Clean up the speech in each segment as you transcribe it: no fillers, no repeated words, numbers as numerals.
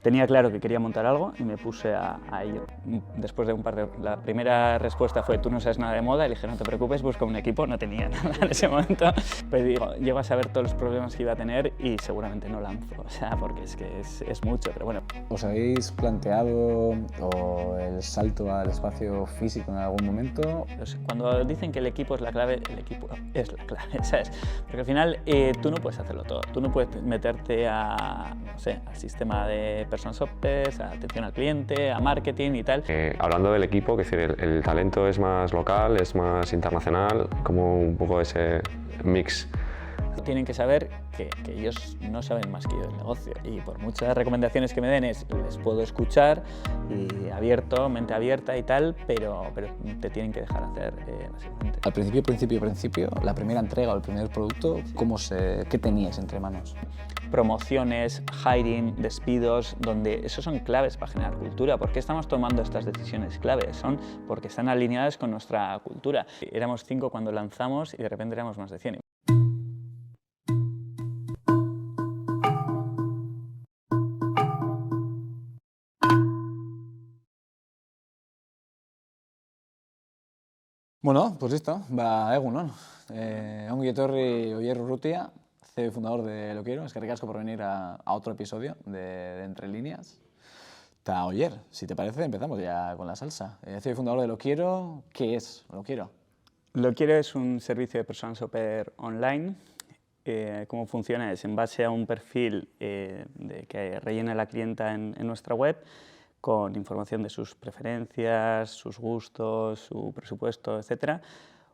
Tenía claro que quería montar algo y me puse a ello. Después de la primera respuesta fue: tú no sabes nada de moda, y le dije: no te preocupes, busca un equipo. No tenía nada en ese momento, pero digo, llego a saber todos los problemas que iba a tener y seguramente no lanzo, o sea, porque es que es mucho, pero bueno. ¿Os habéis planteado el salto al espacio físico en algún momento? Cuando dicen que el equipo es la clave, el equipo es la clave, ¿sabes? Porque al final tú no puedes hacerlo todo, tú no puedes meterte a, no sé, al sistema de personal shoppers, a atención al cliente, a marketing y tal. Hablando del equipo, que decir, el talento es más local, es más internacional, como un poco ese mix. Tienen que saber que ellos no saben más que yo del negocio, y por muchas recomendaciones que me den les puedo escuchar y abierto, mente abierta y tal, pero te tienen que dejar hacer, básicamente. Al principio, la primera entrega o el primer producto, ¿qué teníais entre manos? Promociones, hiring, despidos, donde esos son claves para generar cultura. ¿Por qué estamos tomando estas decisiones claves? Son porque están alineadas con nuestra cultura. Éramos 5 cuando lanzamos y de repente éramos más de 100. Bueno, pues listo, va egun, ongi etorri Oyer Urrutia, CEO y fundador de Lo Quiero. Es que ricasco por venir a otro episodio de Entre Líneas. Ta Oyer, si te parece, empezamos ya con la salsa. CEO y fundador de Lo Quiero, ¿qué es Lo Quiero? Lo Quiero es un servicio de personal shopper online. Cómo funciona es en base a un perfil que rellena la clienta en nuestra web, con información de sus preferencias, sus gustos, su presupuesto, etc.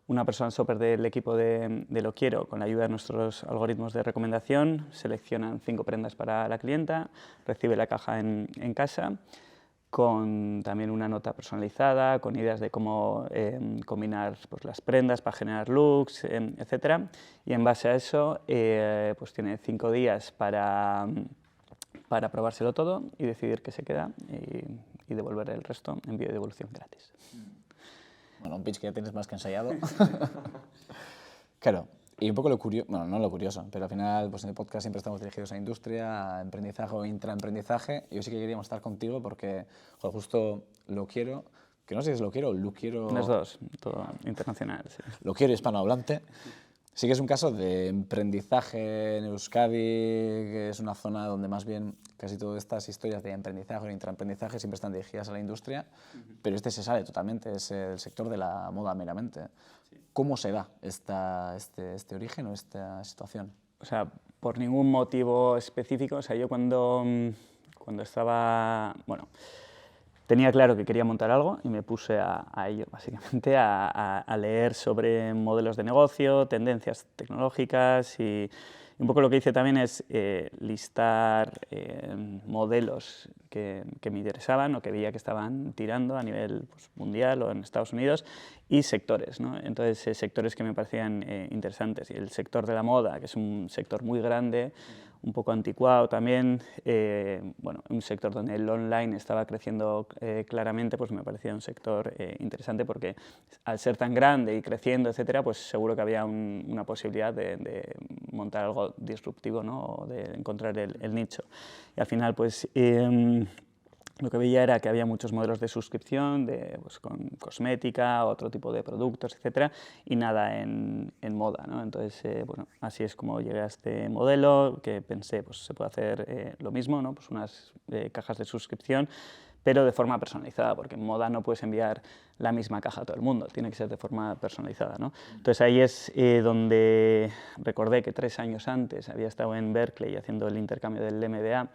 Una persona shopper del equipo de Lo Quiero, con la ayuda de nuestros algoritmos de recomendación, seleccionan 5 prendas para la clienta, recibe la caja en casa, con también una nota personalizada, con ideas de cómo combinar pues, las prendas para generar looks, etc. Y en base a eso pues tiene 5 días para probárselo todo y decidir qué se queda y devolver el resto, envío de devolución gratis. Bueno, un pitch que ya tienes más que ensayado. Claro, y un poco lo curioso, bueno, no lo curioso, pero al final pues en el podcast siempre estamos dirigidos a industria, a emprendizaje o intraemprendizaje, y yo sí que queríamos estar contigo porque joder, justo Lo Quiero, que no sé si es Lo Quiero o Lo Quiero... Los dos, todo internacional, sí. Lo Quiero hispanohablante. Sí que es un caso de emprendizaje en Euskadi, que es una zona donde más bien casi todas estas historias de emprendizaje o intraemprendizaje siempre están dirigidas a la industria, pero este se sale totalmente, es el sector de la moda meramente. Sí. ¿Cómo se da este origen o esta situación? O sea, por ningún motivo específico. O sea, yo cuando estaba... Bueno, tenía claro que quería montar algo y me puse a ello, básicamente, a leer sobre modelos de negocio, tendencias tecnológicas, y un poco lo que hice también es listar modelos que me interesaban o que veía que estaban tirando a nivel pues, mundial o en Estados Unidos, y sectores, ¿no? Entonces, sectores que me parecían interesantes. Y el sector de la moda, que es un sector muy grande, un poco anticuado también, bueno, un sector donde el online estaba creciendo claramente, pues me parecía un sector interesante, porque al ser tan grande y creciendo, etcétera, pues seguro que había una posibilidad de montar algo disruptivo, ¿no? O de encontrar el nicho. Y al final, pues lo que veía era que había muchos modelos de suscripción, pues, con cosmética, otro tipo de productos, etcétera, y nada en moda, ¿no? Entonces, bueno, así es como llegué a este modelo, que pensé, pues se puede hacer lo mismo, ¿no? Pues unas cajas de suscripción, pero de forma personalizada, porque en moda no puedes enviar la misma caja a todo el mundo, tiene que ser de forma personalizada, ¿no? Entonces ahí es donde recordé que 3 años antes había estado en Berkeley haciendo el intercambio del MBA,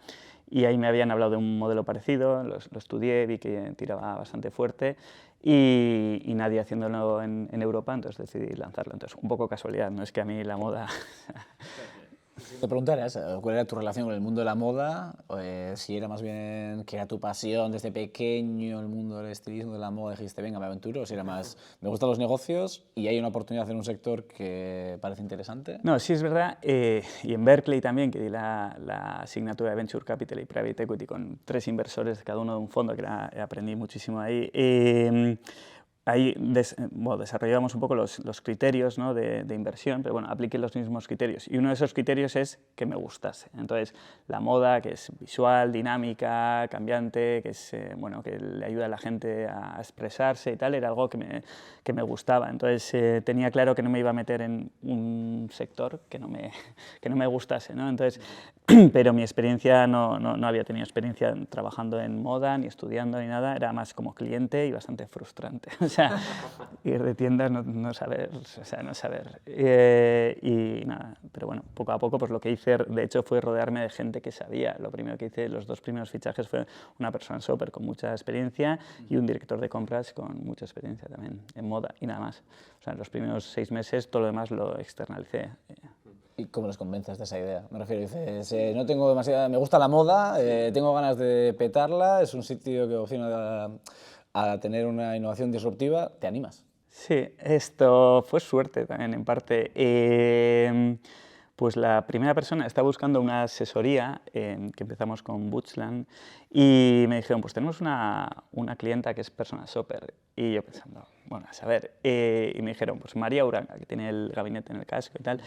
y ahí me habían hablado de un modelo parecido, lo estudié, vi que tiraba bastante fuerte, y nadie haciéndolo en Europa, entonces decidí lanzarlo. Entonces, un poco casualidad, no es que a mí la moda... Si te preguntaras cuál era tu relación con el mundo de la moda, si era más bien que era tu pasión desde pequeño, el mundo del estilismo, de la moda, dijiste, venga, me aventuro, o si era más, me gustan los negocios y hay una oportunidad en un sector que parece interesante. No, sí es verdad, y en Berkeley también, que di la asignatura de Venture Capital y Private Equity con 3 inversores, cada uno de un fondo, que aprendí muchísimo ahí. ahí bueno, desarrollamos un poco los criterios, ¿no?, de inversión, pero bueno, apliqué los mismos criterios. Y uno de esos criterios es que me gustase. Entonces, la moda, que es visual, dinámica, cambiante, que es, bueno, que le ayuda a la gente a expresarse y tal, era algo que me gustaba. Entonces, tenía claro que no me iba a meter en un sector que no me gustase, ¿no? Entonces, pero mi experiencia no había tenido experiencia trabajando en moda, ni estudiando, ni nada, era más como cliente y bastante frustrante. O sea, ir de tiendas, no saber, o sea, no saber. Y nada, pero bueno, poco a poco, pues lo que hice, de hecho, fue rodearme de gente que sabía. Lo primero que hice, los 2 primeros fichajes, fue una persona shopper con mucha experiencia y un director de compras con mucha experiencia también en moda y nada más. O sea, en los primeros 6 meses todo lo demás lo externalicé. ¿Y cómo les convences de esa idea? Me refiero, dices, no tengo demasiada, me gusta la moda, tengo ganas de petarla, es un sitio que opciona a tener una innovación disruptiva, ¿te animas? Sí, esto fue suerte también en parte. Pues la primera persona estaba buscando una asesoría, que empezamos con Butchland, y me dijeron, pues tenemos una clienta que es persona shopper. Y yo pensando, bueno, a saber, y me dijeron, pues María Uranga, que tiene el gabinete en el casco y tal,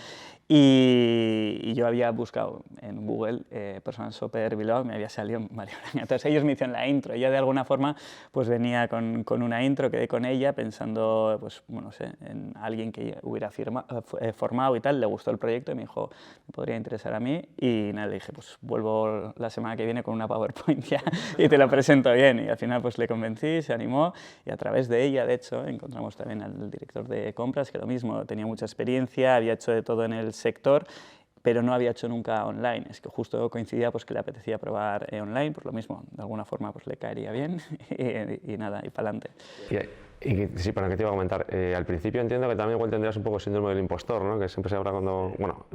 y yo había buscado en Google persona shopper Bilbao, me había salido María Uranga. Entonces ellos me hicieron la intro, y yo de alguna forma pues venía con una intro, quedé con ella pensando, pues bueno, no sé, en alguien que hubiera formado y tal, le gustó el proyecto y me dijo, me podría interesar a mí, y nada, le dije, pues vuelvo la semana que viene con una PowerPoint ya y te lo presento bien, y al final pues le convencí, se animó, y a través de ella, de hecho, encontramos también al director de compras, que lo mismo, tenía mucha experiencia, había hecho de todo en el sector, pero no había hecho nunca online. Es que justo coincidía pues que le apetecía probar online, por lo mismo, de alguna forma pues le caería bien y nada, y para adelante. Y sí, para qué te iba a comentar, al principio entiendo que también igual tendrías un poco síndrome del impostor, ¿no? Que siempre se habla cuando, bueno,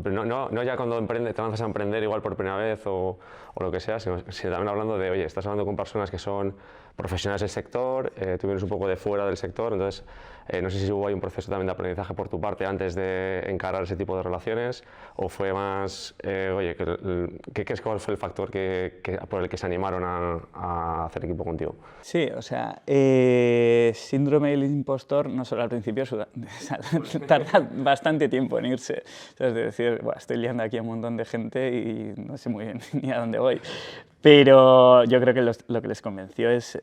no ya cuando te lanzas a emprender igual por primera vez o lo que sea, sino también hablando de, oye, estás hablando con personas que son profesionales del sector, tú vienes un poco de fuera del sector, entonces no sé si hubo ahí un proceso también de aprendizaje por tu parte antes de encarar ese tipo de relaciones, o fue más, oye, ¿qué crees que fue el factor por el que se animaron a hacer equipo contigo? Sí, o sea, síndrome del impostor no solo al principio, tarda bastante tiempo en irse. Es decir, bueno, estoy liando aquí a un montón de gente y no sé muy bien ni a dónde voy. Pero yo creo que lo que les convenció es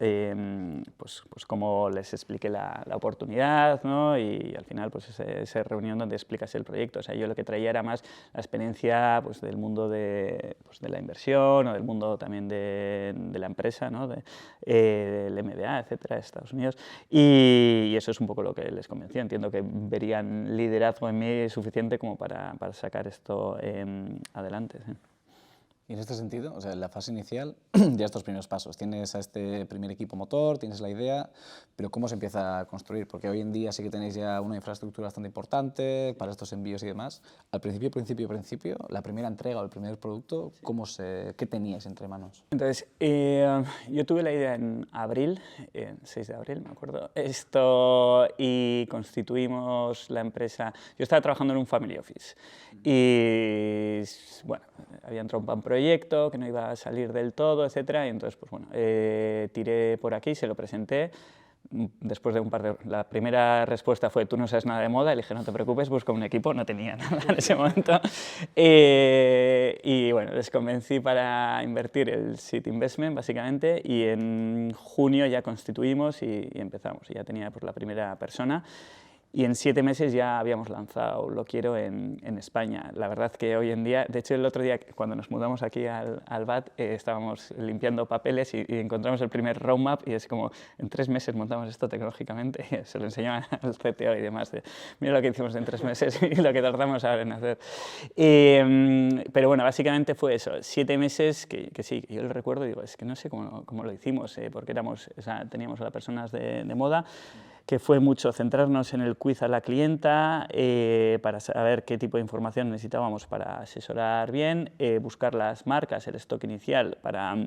pues cómo les expliqué la oportunidad, ¿no? Y al final pues esa reunión donde explicas el proyecto. O sea, yo lo que traía era más la experiencia pues, del mundo de la inversión o del mundo también de la empresa, ¿no? Del MBA, etcétera, de Estados Unidos. Y eso es un poco lo que les convenció. Entiendo que verían liderazgo en mí suficiente como para sacar esto adelante. ¿Sí? Y en este sentido, o sea, en la fase inicial, ya estos primeros pasos, tienes a este primer equipo motor, tienes la idea, pero ¿cómo se empieza a construir? Porque hoy en día sí que tenéis ya una infraestructura bastante importante para estos envíos y demás. Al principio, la primera entrega o el primer producto, ¿qué teníais entre manos? Entonces, yo tuve la idea en abril, 6 de abril, me acuerdo, y constituimos la empresa. Yo estaba trabajando en un family office y, bueno, había entrado un proyecto que no iba a salir del todo, etcétera, y entonces, pues bueno, tiré por aquí, se lo presenté. Después de la primera respuesta fue, tú no sabes nada de moda, y le dije, no te preocupes, busco un equipo, no tenía nada en ese momento. Y bueno, les convencí para invertir el seed investment, básicamente, y en junio ya constituimos y empezamos. Ya tenía pues, la primera persona. Y en 7 meses ya habíamos lanzado Lo Quiero en España. La verdad que hoy en día, de hecho el otro día cuando nos mudamos aquí al BAT, estábamos limpiando papeles y encontramos el primer roadmap y es como, en 3 meses montamos esto tecnológicamente, y se lo enseñaba al CTO y demás, mira lo que hicimos en 3 meses y lo que tardamos ahora en hacer. Pero bueno, básicamente fue eso, 7 meses que sí, yo lo recuerdo y digo, es que no sé cómo lo hicimos, porque teníamos a las personas de moda, que fue mucho centrarnos en el quiz a la clienta para saber qué tipo de información necesitábamos para asesorar bien, buscar las marcas, el stock inicial para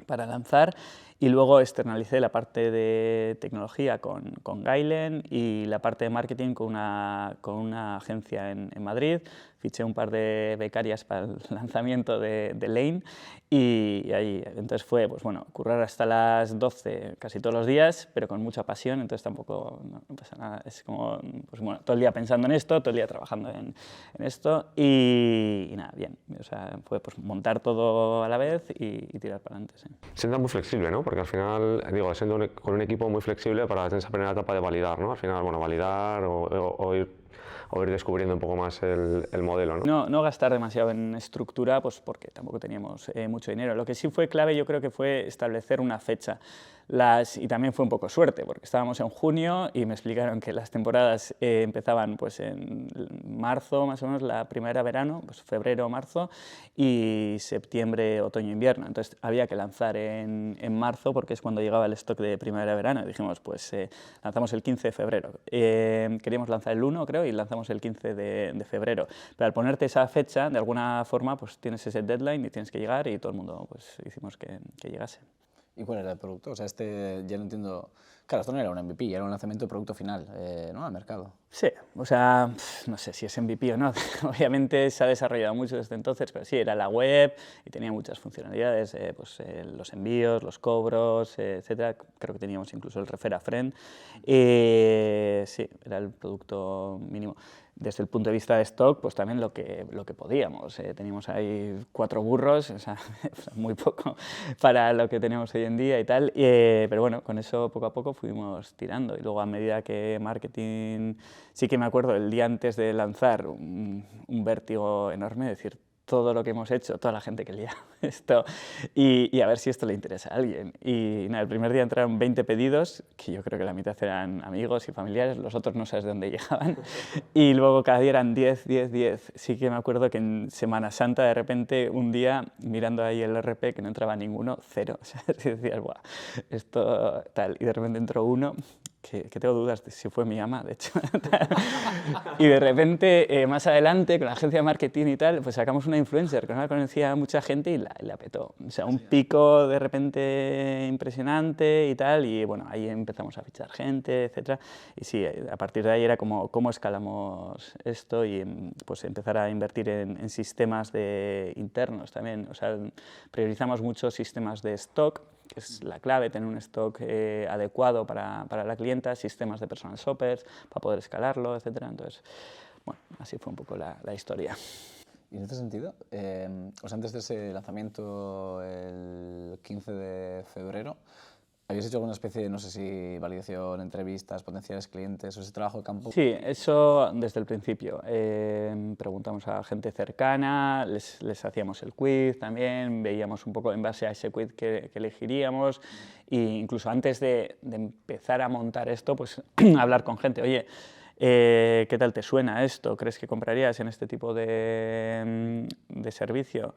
lanzar Y luego externalicé la parte de tecnología con Gailen y la parte de marketing con una agencia en Madrid. Fiché un par de becarias para el lanzamiento de Lane y ahí entonces fue pues bueno, currar hasta las 12 casi todos los días, pero con mucha pasión, entonces tampoco no pasa nada. Es como pues bueno, todo el día pensando en esto, todo el día trabajando en esto y nada, bien. O sea, fue pues montar todo a la vez y tirar para adelante. Sí. Siendo muy flexible, ¿no? Porque al final, digo, siendo con un equipo muy flexible para esa primera etapa de validar, ¿no? Al final, bueno, validar o ir descubriendo un poco más el modelo, ¿no? No gastar demasiado en estructura, pues porque tampoco teníamos mucho dinero. Lo que sí fue clave yo creo que fue establecer una fecha. Y también fue un poco suerte, porque estábamos en junio y me explicaron que las temporadas empezaban pues, en marzo, más o menos, la primavera-verano, pues febrero, marzo, y septiembre, otoño-invierno. Entonces había que lanzar en marzo, porque es cuando llegaba el stock de primavera-verano. Y dijimos, pues lanzamos el 15 de febrero. Queríamos lanzar el 1, creo, y lanzamos el 15 de febrero. Pero al ponerte esa fecha, de alguna forma, pues tienes ese deadline y tienes que llegar, y todo el mundo pues, hicimos que llegase. ¿Y cuál era el producto? O sea, ya no entiendo... Claro, esto no era un MVP, era un lanzamiento de producto final, ¿no? Al mercado. Sí, o sea, no sé si es MVP o no. Obviamente se ha desarrollado mucho desde entonces, pero sí, era la web y tenía muchas funcionalidades, pues, los envíos, los cobros, etcétera. Creo que teníamos incluso el refer a friend. Sí, era el producto mínimo. Desde el punto de vista de stock, pues también lo que podíamos. Teníamos ahí 4 burros, o sea, muy poco para lo que tenemos hoy en día y tal, pero bueno, con eso poco a poco fuimos tirando. Y luego a medida que marketing, sí que me acuerdo el día antes de lanzar un vértigo enorme, de decir, todo lo que hemos hecho, toda la gente que lía esto, y a ver si esto le interesa a alguien. Y nada, el primer día entraron 20 pedidos, que yo creo que la mitad eran amigos y familiares, los otros no sabes de dónde llegaban, y luego cada día eran 10, 10, 10. Sí que me acuerdo que en Semana Santa, de repente, un día, mirando ahí el RP, que no entraba ninguno, 0. O sea, decías, buah, esto tal, y de repente entró uno, que tengo dudas de si fue mi ama, de hecho. Y de repente, más adelante, con la agencia de marketing y tal, pues sacamos una influencer que no la conocía mucha gente y la petó. O sea, un pico de repente impresionante y tal, y bueno, ahí empezamos a fichar gente, etcétera. Y sí, a partir de ahí era como cómo escalamos esto y pues empezar a invertir en sistemas internos también. O sea, priorizamos mucho sistemas de stock, que es la clave, tener un stock adecuado para la clienta, sistemas de personal shoppers para poder escalarlo, etc. Entonces, bueno, así fue un poco la historia. Y en este sentido, o sea, antes de ese lanzamiento el 15 de febrero, ¿habías hecho alguna especie de, no sé si validación, entrevistas, potenciales clientes o ese trabajo de campo? Sí, eso desde el principio. Preguntamos a gente cercana, les hacíamos el quiz también, veíamos un poco en base a ese quiz que elegiríamos, e incluso antes de empezar a montar esto, pues hablar con gente, oye, ¿qué tal te suena esto? ¿Crees que comprarías en este tipo de servicio?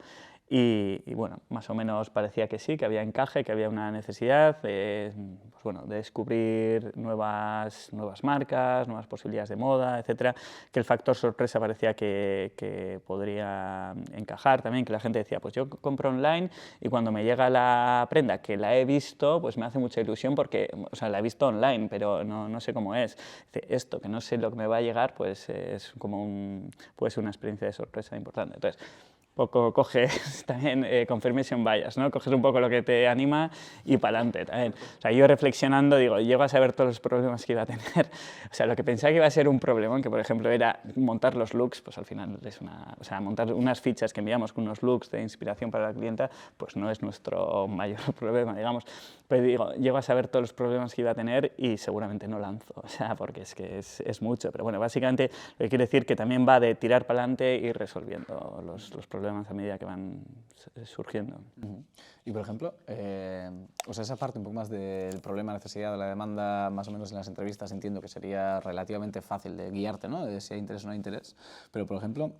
Y bueno, más o menos parecía que sí, que había encaje, que había una necesidad pues bueno, de descubrir nuevas marcas, nuevas posibilidades de moda, etcétera, que el factor sorpresa parecía que podría encajar también, que la gente decía, pues yo compro online y cuando me llega la prenda que la he visto, pues me hace mucha ilusión porque, o sea, la he visto online, pero no sé cómo es. Dice, esto, que no sé lo que me va a llegar, pues es como puede ser una experiencia de sorpresa importante. Entonces, poco coges también confirmation bias, ¿no? Coges un poco lo que te anima y para adelante también. O sea, yo reflexionando digo, llego a saber todos los problemas que iba a tener. O sea, lo que pensaba que iba a ser un problema, que por ejemplo era montar los looks, pues al final es o sea, montar unas fichas que enviamos con unos looks de inspiración para la clienta, pues no es nuestro mayor problema, digamos. Pero digo, llego a saber todos los problemas que iba a tener y seguramente no lanzo, o sea, porque es que es mucho. Pero bueno, básicamente lo que quiere decir que también va de tirar para adelante y ir resolviendo los problemas a medida que van surgiendo. Y por ejemplo, o sea, esa parte un poco más del problema, necesidad, de la demanda, más o menos en las entrevistas entiendo que sería relativamente fácil de guiarte, ¿no? De si hay interés o no hay interés, pero por ejemplo,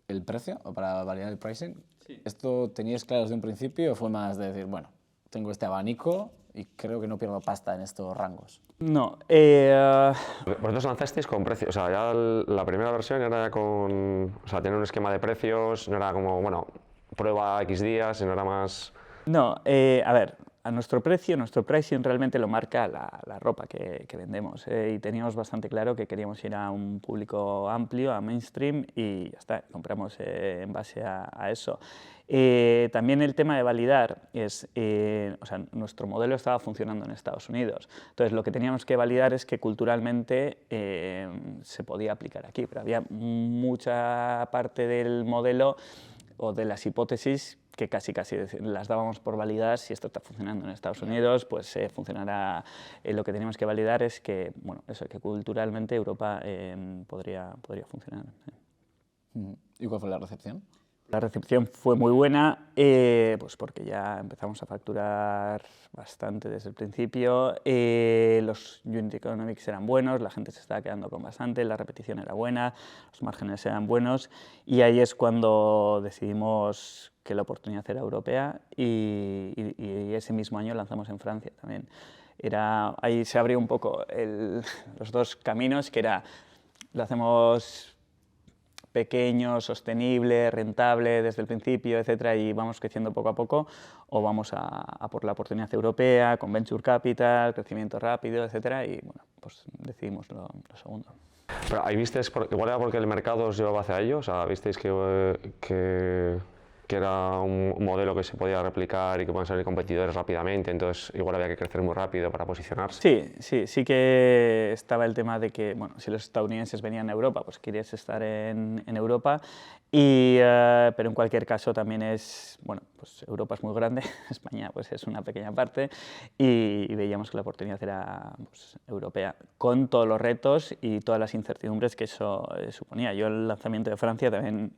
el precio, o para validar el pricing, sí. ¿Esto teníais claro desde un principio o fue más de decir, bueno, tengo este abanico y creo que no pierdo pasta en estos rangos? No. Vosotros lanzasteis con precios, o sea, ya la primera versión era con, o sea, tenía un esquema de precios, no era como, bueno, prueba X días, sino era más... No, a ver, a nuestro precio, nuestro pricing realmente lo marca la ropa que vendemos, y teníamos bastante claro que queríamos ir a un público amplio, a mainstream, y ya está, compramos en base a eso. También el tema de validar es, o sea, nuestro modelo estaba funcionando en Estados Unidos, entonces lo que teníamos que validar es que culturalmente se podía aplicar aquí, pero había mucha parte del modelo o de las hipótesis que casi las dábamos por validadas. Si esto está funcionando en Estados Unidos, pues funcionará. Lo que teníamos que validar es que, bueno, eso, que culturalmente Europa podría funcionar. ¿Y cuál fue la recepción? La recepción fue muy buena, pues porque ya empezamos a facturar bastante desde el principio, los unit economics eran buenos, la gente se estaba quedando con bastante, la repetición era buena, los márgenes eran buenos, y ahí es cuando decidimos que la oportunidad era europea, y ese mismo año lanzamos en Francia también. Ahí se abrió un poco los dos caminos, que era, lo hacemos pequeño, sostenible, rentable desde el principio, etcétera, y vamos creciendo poco a poco, o vamos a por la oportunidad europea, con venture capital, crecimiento rápido, etcétera, y bueno, pues decidimos lo segundo. Pero ahí visteis, igual era porque el mercado os llevaba hacia ello, o sea, visteis que era un modelo que se podía replicar y que pueden salir competidores rápidamente, entonces igual había que crecer muy rápido para posicionarse. Sí que estaba el tema de que, bueno, si los estadounidenses venían a Europa, pues querías estar en Europa, pero en cualquier caso también es, bueno, pues Europa es muy grande, España pues es una pequeña parte, y veíamos que la oportunidad era, pues, europea, con todos los retos y todas las incertidumbres que eso suponía. Yo el lanzamiento de Francia también,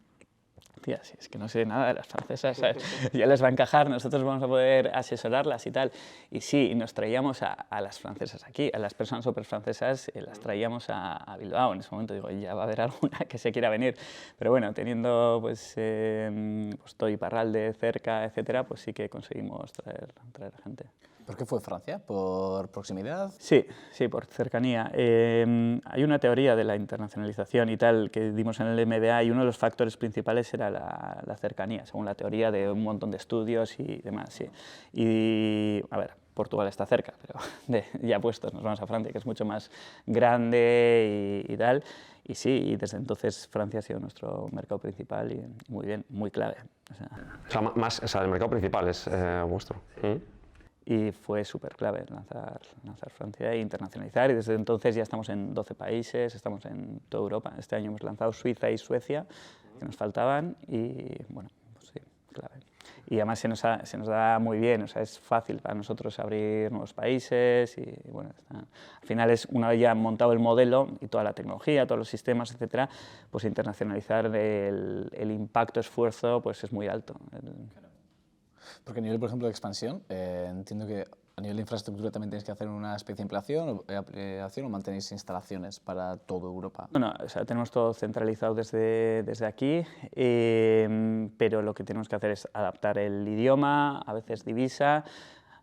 tía, si es que no sé nada de las francesas, ¿sabes? Ya les va a encajar, nosotros vamos a poder asesorarlas y tal. Y sí, nos traíamos a las francesas aquí, a las personas súper francesas, las traíamos a Bilbao. En ese momento digo, ya va a haber alguna que se quiera venir. Pero bueno, teniendo pues Toy Iparralde cerca, etcétera, pues sí que conseguimos traer gente. ¿Por qué fue Francia? ¿Por proximidad? Sí, por cercanía. Hay una teoría de la internacionalización y tal que dimos en el MBA, y uno de los factores principales era la cercanía, según la teoría de un montón de estudios y demás. Sí. Y, a ver, Portugal está cerca, pero ya puestos nos vamos a Francia, que es mucho más grande y tal. Y sí, y desde entonces Francia ha sido nuestro mercado principal y muy bien, muy clave. O sea, el mercado principal es vuestro. Y fue súper clave lanzar Francia e internacionalizar, y desde entonces ya estamos en 12 países, estamos en toda Europa. Este año hemos lanzado Suiza y Suecia, que nos faltaban, y bueno, pues sí, clave. Y además se nos da muy bien, o sea, es fácil para nosotros abrir nuevos países, y bueno, al final es, una vez ya montado el modelo y toda la tecnología, todos los sistemas, etcétera, pues internacionalizar el impacto, esfuerzo, pues es muy alto. Porque a nivel, por ejemplo, de expansión, entiendo que a nivel de infraestructura también tenéis que hacer una especie de ampliación o mantenéis instalaciones para toda Europa. No, o sea, tenemos todo centralizado desde aquí, pero lo que tenemos que hacer es adaptar el idioma, a veces divisa,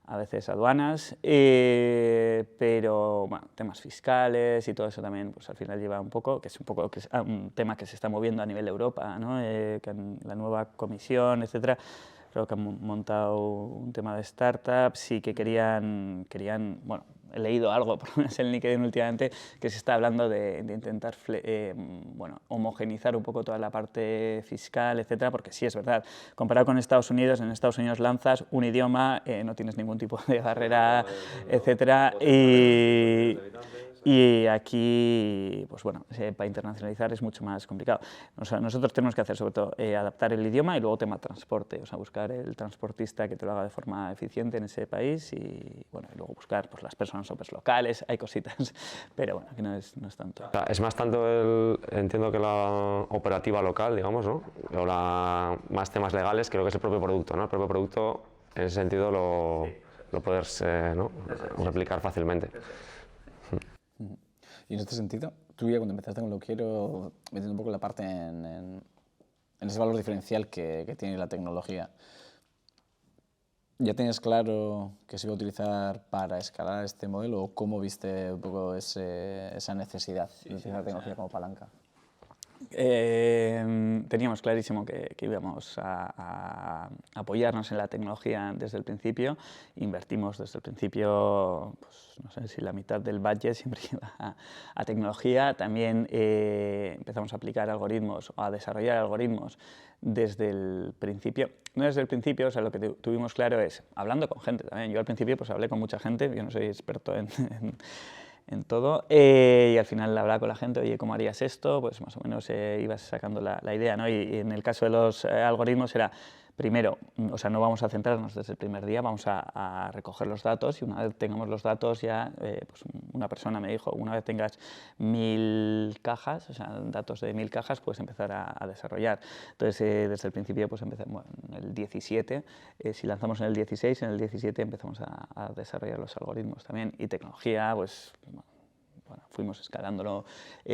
a veces aduanas, pero bueno, temas fiscales y todo eso también, pues al final lleva un poco, que es un tema que se está moviendo a nivel de Europa, ¿no? Que la nueva comisión, etcétera. Creo que han montado un tema de startups y que querían, bueno, he leído algo, por lo menos en LinkedIn últimamente, que se está hablando de intentar bueno, homogeneizar un poco toda la parte fiscal, etcétera, porque sí, es verdad, comparado con Estados Unidos, en Estados Unidos lanzas un idioma, no tienes ningún tipo de barrera, etcétera, y aquí, pues bueno, para internacionalizar es mucho más complicado. O sea, nosotros tenemos que hacer sobre todo adaptar el idioma y luego tema transporte, o sea, buscar el transportista que te lo haga de forma eficiente en ese país, y bueno, y luego buscar pues las personas locales, hay cositas, pero bueno, que no es tanto. Es más tanto entiendo que la operativa local, digamos, ¿no? O más temas legales que lo que es el propio producto, ¿no? El propio producto, en ese sentido, lo puedes ¿no? replicar fácilmente. Y en este sentido, tú ya cuando empezaste con Lo Quiero, metiendo un poco la parte en ese valor diferencial que tiene la tecnología, ¿ya tenías claro que se iba a utilizar para escalar este modelo, o cómo viste un poco esa necesidad de utilizar la tecnología como palanca? teníamos clarísimo que íbamos a apoyarnos en la tecnología desde el principio. Invertimos desde el principio, pues, no sé si la mitad del budget siempre iba a tecnología. También empezamos a aplicar algoritmos o a desarrollar algoritmos desde el principio. No desde el principio, o sea, lo que tuvimos claro es, hablando con gente también. Yo al principio pues hablé con mucha gente, yo no soy experto en todo, y al final hablaba con la gente, oye, ¿cómo harías esto? Pues más o menos ibas sacando la idea, ¿no? Y en el caso de los algoritmos era, primero, o sea, no vamos a centrarnos desde el primer día, vamos a recoger los datos, y una vez tengamos los datos ya, pues una persona me dijo, una vez tengas 1000 cajas, o sea, datos de 1000 cajas, puedes empezar a desarrollar. Entonces, desde el principio, pues empezamos, bueno, en el 17, si lanzamos en el 16, en el 17 empezamos a desarrollar los algoritmos también, y tecnología, pues, bueno, fuimos escalándolo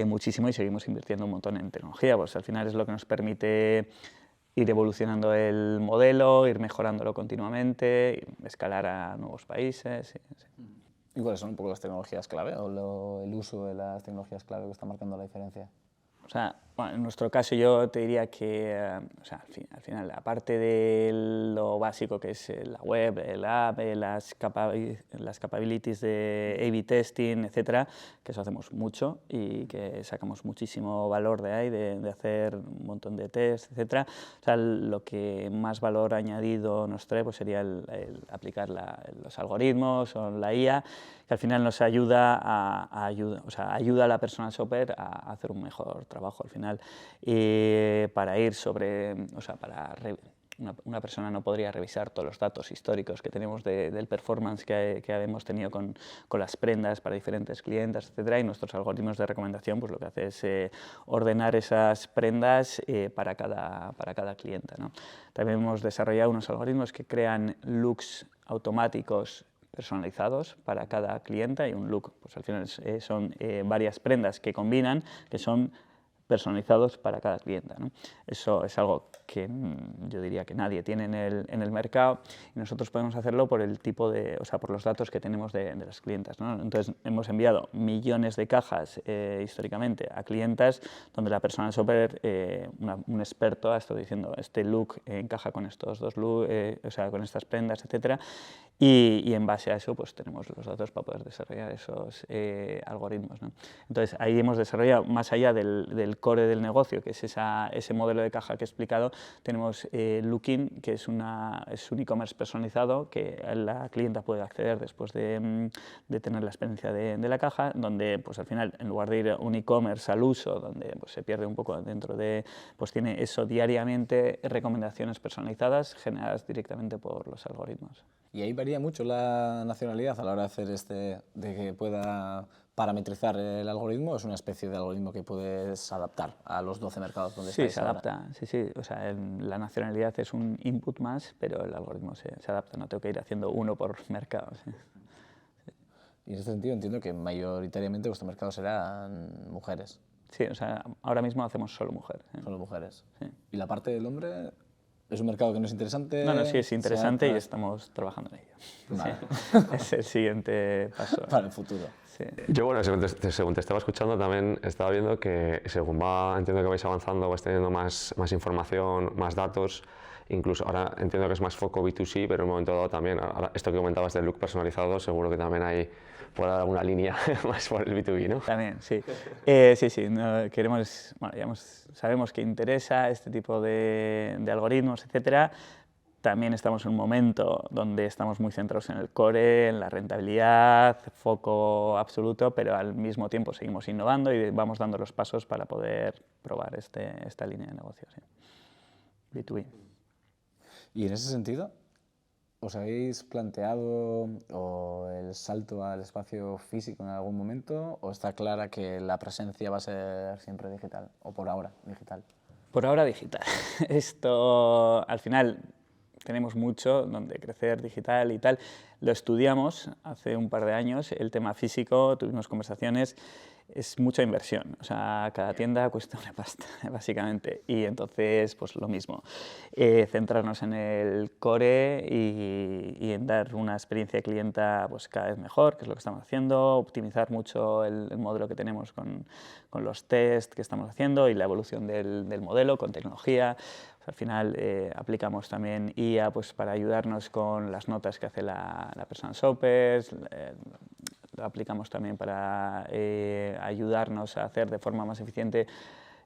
muchísimo y seguimos invirtiendo un montón en tecnología, pues al final es lo que nos permite ir evolucionando el modelo, ir mejorándolo continuamente, escalar a nuevos países. Sí. ¿Y cuáles son un poco las tecnologías clave o el uso de las tecnologías clave que está marcando la diferencia? O sea, bueno, en nuestro caso yo te diría que, o sea, al final, aparte de lo básico que es la web, el app, las capabilities de A/B testing, etcétera, que eso hacemos mucho y que sacamos muchísimo valor de ahí, de hacer un montón de tests, etcétera. O sea, lo que más valor añadido nos trae pues sería el aplicar los algoritmos o la IA, que al final nos ayuda ayuda a la persona shopper a hacer un mejor trabajo al final. Para ir sobre, o sea, una persona no podría revisar todos los datos históricos que tenemos del performance que hemos tenido con las prendas para diferentes clientes, etcétera, y nuestros algoritmos de recomendación pues lo que hace es ordenar esas prendas para cada cliente, ¿no? También hemos desarrollado unos algoritmos que crean looks automáticos personalizados para cada cliente, y un look pues al final son varias prendas que combinan, que son personalizados para cada cliente, ¿no? Eso es algo que yo diría que nadie tiene en el mercado, y nosotros podemos hacerlo por el tipo de, o sea, por los datos que tenemos de las clientas, ¿no? Entonces hemos enviado millones de cajas históricamente a clientas donde la persona shopper, un experto, ha estado diciendo este look encaja con estos dos looks, o sea, con estas prendas, etcétera, y en base a eso pues tenemos los datos para poder desarrollar esos algoritmos, ¿no? Entonces ahí hemos desarrollado, más allá del core del negocio, que es ese modelo de caja que he explicado, tenemos Lookin, que es un e-commerce personalizado que la clienta puede acceder después de tener la experiencia de la caja, donde pues al final, en lugar de ir a un e-commerce al uso, donde pues, se pierde un poco dentro de, pues tiene eso diariamente, recomendaciones personalizadas generadas directamente por los algoritmos. Y ahí varía mucho la nacionalidad a la hora de hacer de que pueda parametrizar el algoritmo. ¿Es una especie de algoritmo que puedes adaptar a los 12 mercados donde estáis? Sí, se adapta, sí. O sea, la nacionalidad es un input más, pero el algoritmo se adapta, no tengo que ir haciendo uno por mercado. Sí. Y en ese sentido entiendo que mayoritariamente vuestro mercado serán mujeres. Sí, o sea, ahora mismo hacemos solo mujeres. Solo mujeres. Sí. ¿Y la parte del hombre es un mercado que no es interesante? No, sí, es interesante y estamos trabajando en ello. Vale. Sí. Es el siguiente paso. Para el futuro. Sí. Yo, bueno, según te estaba escuchando, también estaba viendo que según entiendo que vais avanzando, vais teniendo más información, más datos, incluso ahora entiendo que es más foco B2C, pero en un momento dado también, ahora, esto que comentabas del look personalizado, seguro que también hay por alguna línea más por el B2B, ¿no? También, sí. Sí, no, queremos, bueno, sabemos que interesa este tipo de algoritmos, etcétera. También estamos en un momento donde estamos muy centrados en el core, en la rentabilidad, foco absoluto, pero al mismo tiempo seguimos innovando y vamos dando los pasos para poder probar esta línea de negocio, sí. B2B. Y en ese sentido, ¿os habéis planteado el salto al espacio físico en algún momento, o está clara que la presencia va a ser siempre digital, o por ahora digital? Por ahora digital. Esto, al final, tenemos mucho donde crecer digital y tal. Lo estudiamos hace un par de años, el tema físico, tuvimos conversaciones, es mucha inversión, o sea, cada tienda cuesta una pasta, básicamente, y entonces, pues lo mismo, centrarnos en el core y en dar una experiencia de clienta pues, cada vez mejor, que es lo que estamos haciendo, optimizar mucho el modelo que tenemos con los test que estamos haciendo y la evolución del modelo con tecnología. O sea, al final aplicamos también IA pues, para ayudarnos con las notas que hace la Personal Shoppers, lo aplicamos también para ayudarnos a hacer de forma más eficiente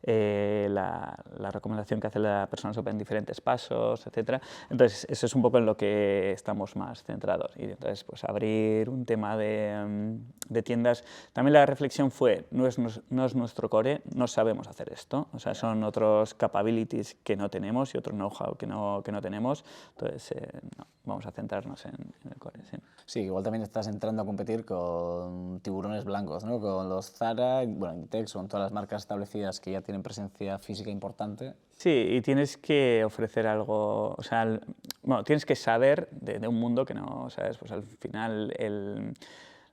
la recomendación que hace la persona en diferentes pasos, etc. Entonces, eso es un poco en lo que estamos más centrados. Y entonces, pues abrir un tema de tiendas. También la reflexión fue, no es nuestro core, no sabemos hacer esto. O sea, son otros capabilities que no tenemos y otro know-how que no tenemos. Entonces, no, vamos a centrarnos en el core. Sí. Sí, igual también estás entrando a competir con tiburones blancos, ¿no? Con los Zara, bueno, Inditex, con todas las marcas establecidas que ya tienen presencia física importante. Sí, y tienes que ofrecer algo, o sea, bueno, tienes que saber de un mundo que no sabes, pues al final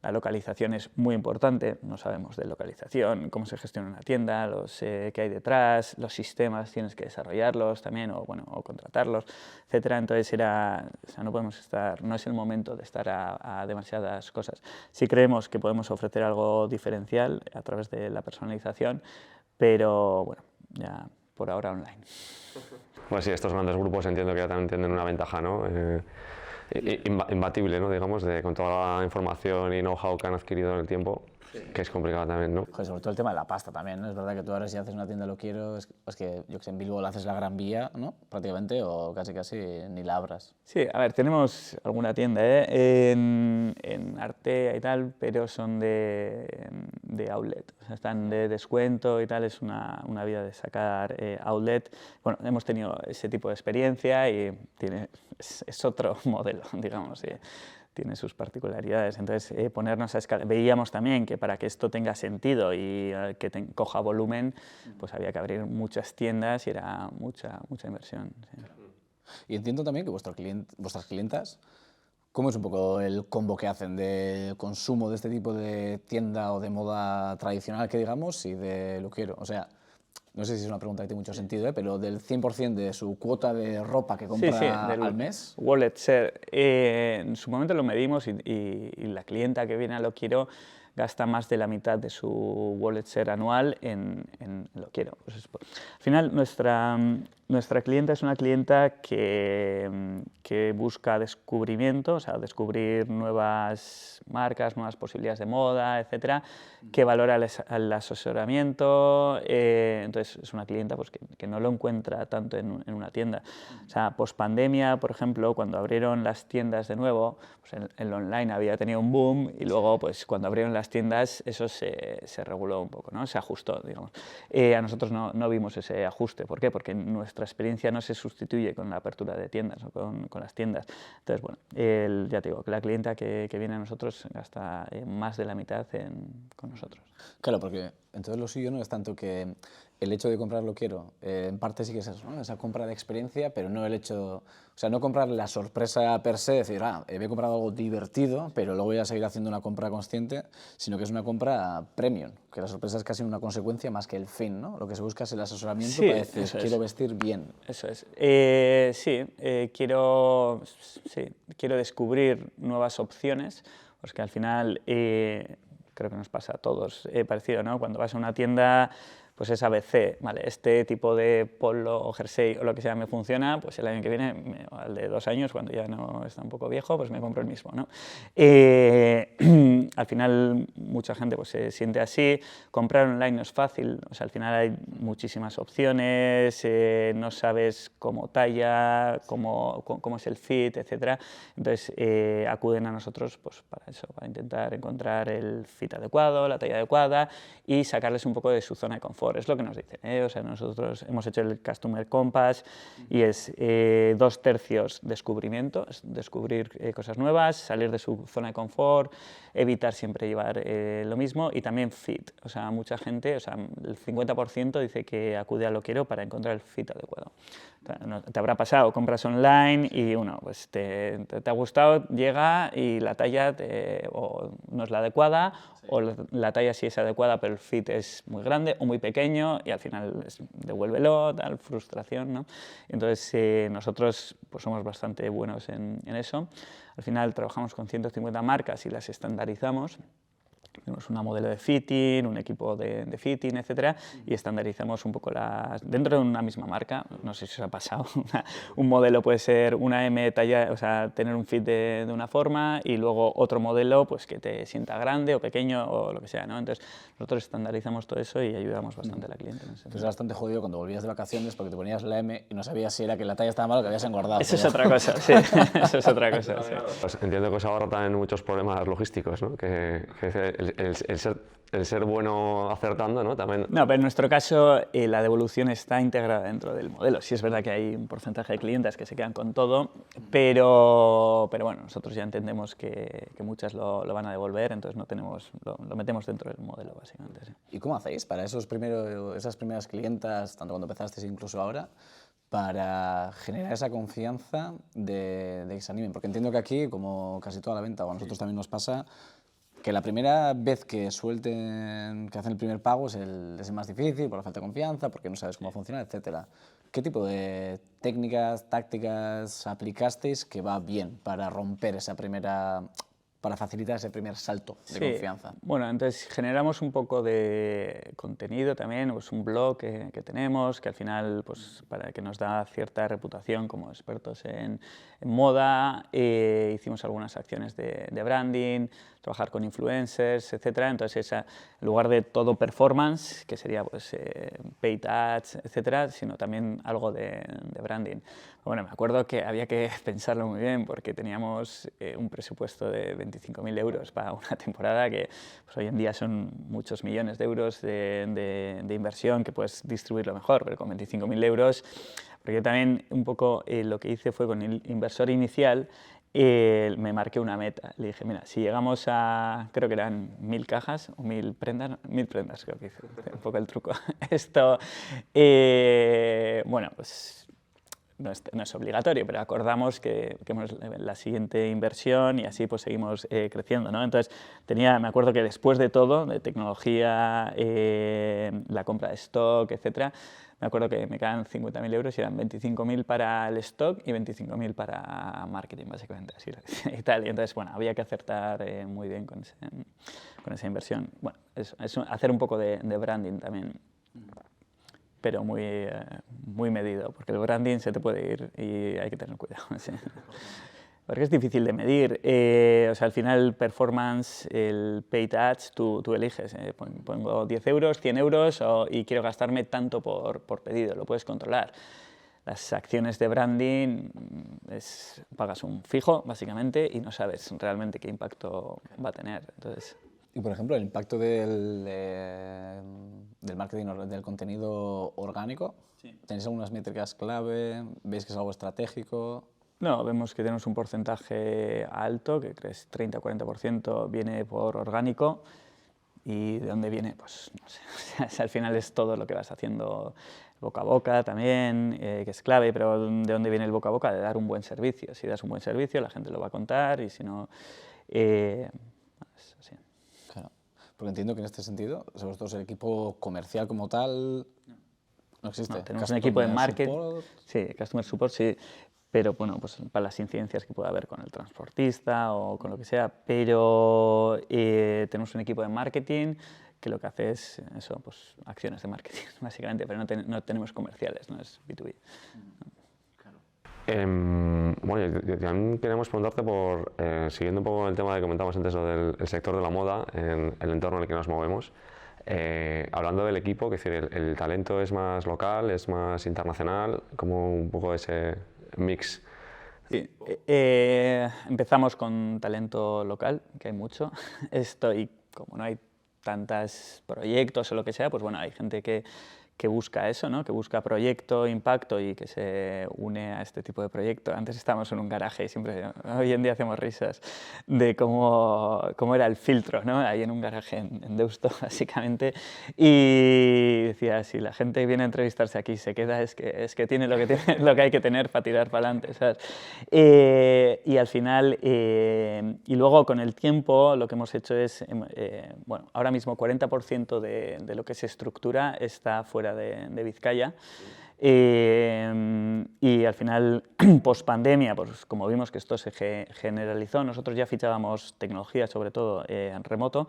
la localización es muy importante, no sabemos de localización, cómo se gestiona una tienda, qué hay detrás, los sistemas tienes que desarrollarlos también o contratarlos, etcétera. Entonces o sea, no podemos estar, no es el momento de estar a demasiadas cosas. Sí creemos que podemos ofrecer algo diferencial a través de la personalización, pero bueno, ya por ahora online. Pues sí, estos grandes grupos entiendo que ya también tienen una ventaja, ¿no? Imbatible, ¿no? Digamos, con toda la información y know-how que han adquirido en el tiempo, que es complicado también, ¿no? Joder, sobre todo el tema de la pasta también, ¿no? Es verdad que tú ahora si haces una tienda Lo Quiero, es que yo que sé, en Bilbao la haces la Gran Vía, ¿no? Prácticamente, o casi ni la abras. Sí, a ver, tenemos alguna tienda en Artea y tal, pero son de outlet, o sea, están de descuento y tal, es una vía de sacar outlet. Bueno, hemos tenido ese tipo de experiencia y es otro modelo, digamos, sí. Tiene sus particularidades, entonces ponernos a escala. Veíamos también que para que esto tenga sentido y que coja volumen, pues había que abrir muchas tiendas y era mucha inversión. Sí. Y entiendo también que vuestras clientas, ¿cómo es un poco el combo que hacen de consumo de este tipo de tienda o de moda tradicional, que digamos, y de Lo Quiero? O sea, no sé si es una pregunta que tiene mucho sentido, pero del 100% de su cuota de ropa que compra al mes. Wallet share. En su momento lo medimos y la clienta que viene a Lo Quiero gasta más de la mitad de su wallet share anual en Lo Quiero. Pues al final, nuestra clienta es una clienta que busca descubrimiento, o sea, descubrir nuevas marcas, nuevas posibilidades de moda, etcétera, que valora el asesoramiento. Entonces, es una clienta pues, que no lo encuentra tanto en una tienda. O sea, post-pandemia, por ejemplo, cuando abrieron las tiendas de nuevo, pues el online había tenido un boom y luego, pues, cuando abrieron las tiendas, eso se reguló un poco, ¿no? Se ajustó, digamos. A nosotros no vimos ese ajuste. ¿Por qué? Porque nuestra experiencia no se sustituye con la apertura de tiendas o con las tiendas. Entonces, bueno, ya te digo, que la clienta que viene a nosotros gasta más de la mitad con nosotros. Claro, porque entonces lo suyo no es tanto que el hecho de comprar Lo Quiero, en parte sí que es eso, ¿no? Esa compra de experiencia, pero no el hecho, o sea, no comprar la sorpresa per se, decir, he comprado algo divertido, pero luego voy a seguir haciendo una compra consciente, sino que es una compra premium, que la sorpresa es casi una consecuencia más que el fin, ¿no? Lo que se busca es el asesoramiento para decir, quiero vestir bien. Eso es. Quiero descubrir nuevas opciones, porque al final creo que nos pasa a todos parecido, ¿no? Cuando vas a una tienda, pues es ABC, ¿vale? Este tipo de polo o jersey o lo que sea me funciona, pues el año que viene, al de 2 años, cuando ya no está un poco viejo, pues me compro el mismo, ¿no? Al final mucha gente pues, se siente así, comprar online no es fácil, o sea, al final hay muchísimas opciones, no sabes cómo talla, cómo es el fit, etc. Entonces acuden a nosotros pues, para eso, para intentar encontrar el fit adecuado, la talla adecuada y sacarles un poco de su zona de confort. Es lo que nos dicen, ¿eh? O sea, nosotros hemos hecho el Customer Compass y es 2/3 descubrimiento, es descubrir cosas nuevas, salir de su zona de confort, evitar intentar siempre llevar lo mismo, y también fit. O sea, mucha gente, o sea, el 50% dice que acude a Lo Quiero para encontrar el fit adecuado. Te habrá pasado, compras online y pues te ha gustado, llega y la talla o no es la adecuada, o la talla sí es adecuada pero el fit es muy grande o muy pequeño y al final devuélvelo, tal, frustración, ¿no? Entonces nosotros pues somos bastante buenos en eso. Al final trabajamos con 150 marcas y las estandarizamos. Tenemos una modelo de fitting, un equipo de fitting, etcétera, y estandarizamos un poco dentro de una misma marca. No sé si os ha pasado, un modelo puede ser una M talla, o sea, tener un fit de una forma, y luego otro modelo pues que te sienta grande o pequeño o lo que sea, ¿no? Entonces nosotros estandarizamos todo eso y ayudamos bastante a la cliente. Es bastante jodido cuando volvías de vacaciones porque te ponías la M y no sabías si era que la talla estaba mal o que habías engordado. Eso es otra cosa, sí. Eso es otra cosa, sí. Pues entiendo que os ahorra también muchos problemas logísticos, ¿no? Que el ser bueno acertando, ¿no? También... No, pero en nuestro caso la devolución está integrada dentro del modelo. Sí es verdad que hay un porcentaje de clientes que se quedan con todo, pero bueno, nosotros ya entendemos que muchas lo van a devolver, entonces lo metemos dentro del modelo, básicamente. Sí. ¿Y cómo hacéis para esas primeras clientas, tanto cuando empezasteis incluso ahora, para generar esa confianza de que se animen? Porque entiendo que aquí, como casi toda la venta, o a nosotros también nos pasa, que la primera vez que hacen el primer pago es el más difícil, por la falta de confianza, porque no sabes cómo funciona, etc. ¿Qué tipo de técnicas, tácticas aplicasteis que va bien para romper para facilitar ese primer salto de confianza? Bueno, entonces generamos un poco de contenido también, pues un blog que tenemos, que al final pues, para que nos da cierta reputación como expertos en moda, hicimos algunas acciones de branding, trabajar con influencers, etcétera. Entonces, en lugar de todo performance, que sería pues, paid ads, etcétera, sino también algo de branding. Bueno, me acuerdo que había que pensarlo muy bien porque teníamos un presupuesto de 25.000 euros para una temporada que pues, hoy en día son muchos millones de euros de inversión que puedes distribuirlo mejor, pero con 25.000 euros, porque yo también un poco lo que hice fue con el inversor inicial, me marqué una meta. Le dije, mira, si llegamos a, creo que eran 1.000 cajas o 1.000 prendas, 1.000 prendas creo que hice, un poco el truco. Esto, bueno, pues no es obligatorio, pero acordamos que hemos la siguiente inversión y así pues seguimos creciendo, ¿no? Entonces, me acuerdo que después de todo, de tecnología, la compra de stock, etcétera, me acuerdo que me quedan 50.000 euros y eran 25.000 para el stock y 25.000 para marketing, básicamente, así y tal. Y entonces, bueno, había que acertar muy bien con esa inversión. Bueno, es hacer un poco de branding también, pero muy medido, porque el branding se te puede ir y hay que tener cuidado. Sí. Porque es difícil de medir. O sea, al final el performance, el paid ads, tú eliges. Pongo 10 euros, 100 euros y quiero gastarme tanto por pedido, lo puedes controlar. Las acciones de branding pagas un fijo, básicamente, y no sabes realmente qué impacto va a tener. Entonces, y, por ejemplo, el impacto del marketing, del contenido orgánico, sí. ¿Tenéis algunas métricas clave? ¿Veis que es algo estratégico? No, vemos que tenemos un porcentaje alto, que crees 30-40% viene por orgánico. ¿Y de dónde viene? Pues no sé, o sea, al final es todo lo que vas haciendo boca a boca también, que es clave, pero ¿de dónde viene el boca a boca? De dar un buen servicio. Si das un buen servicio, la gente lo va a contar, y si no, así. Claro, porque entiendo que en este sentido, vosotros el equipo comercial como tal no existe. No, tenemos un equipo de marketing, sí, customer support, sí, pero bueno, pues para las incidencias que pueda haber con el transportista o con lo que sea, pero tenemos un equipo de marketing que lo que hace es eso, pues acciones de marketing, básicamente, pero no tenemos comerciales, no es B2B. Bueno, también queremos preguntarte por, siguiendo un poco el tema que comentábamos antes, del sector de la moda, en el entorno en el que nos movemos, hablando del equipo, que es decir, el talento es más local, es más internacional, como un poco ese mix. Sí. Empezamos con talento local, que hay mucho. Y como no hay tantos proyectos o lo que sea, pues bueno, hay gente que que busca eso, ¿no? Que busca proyecto, impacto y que se une a este tipo de proyecto. Antes estábamos en un garaje y siempre, hoy en día hacemos risas de cómo era el filtro, ¿no? Ahí en un garaje en Deusto, básicamente, y decía, si la gente viene a entrevistarse aquí y se queda, es que tiene lo que hay que tener para tirar para adelante, ¿sabes? Y al final, y luego con el tiempo lo que hemos hecho es, bueno, ahora mismo 40% de lo que se estructura está fuera de Vizcaya. Y al final, post pandemia, pues como vimos que esto se generalizó, nosotros ya fichábamos tecnología, sobre todo en remoto,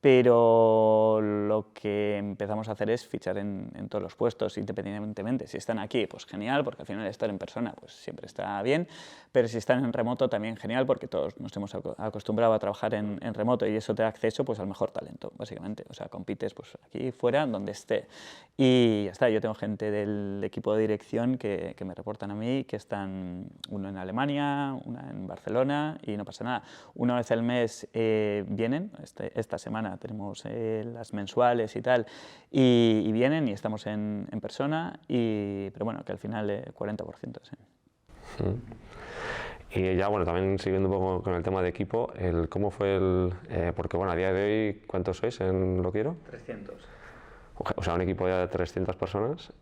pero lo que empezamos a hacer es fichar en todos los puestos, independientemente. Si están aquí, pues genial, porque al final estar en persona pues siempre está bien, pero si están en remoto también genial, porque todos nos hemos acostumbrado a trabajar en remoto y eso te da acceso pues, al mejor talento, básicamente. O sea, compites pues, aquí, fuera, donde esté. Y ya está, yo tengo gente del equipo de dirección que me reportan a mí, que están uno en Alemania, una en Barcelona, y no pasa nada. Una vez al mes vienen, esta semana tenemos las mensuales y tal, y vienen y estamos en persona, pero bueno, que al final 40%, sí. Y ya, bueno, también siguiendo un poco con el tema de equipo, ¿cómo fue porque bueno, a día de hoy, ¿cuántos sois en Lo Quiero? 300. O sea, un equipo de 300 personas.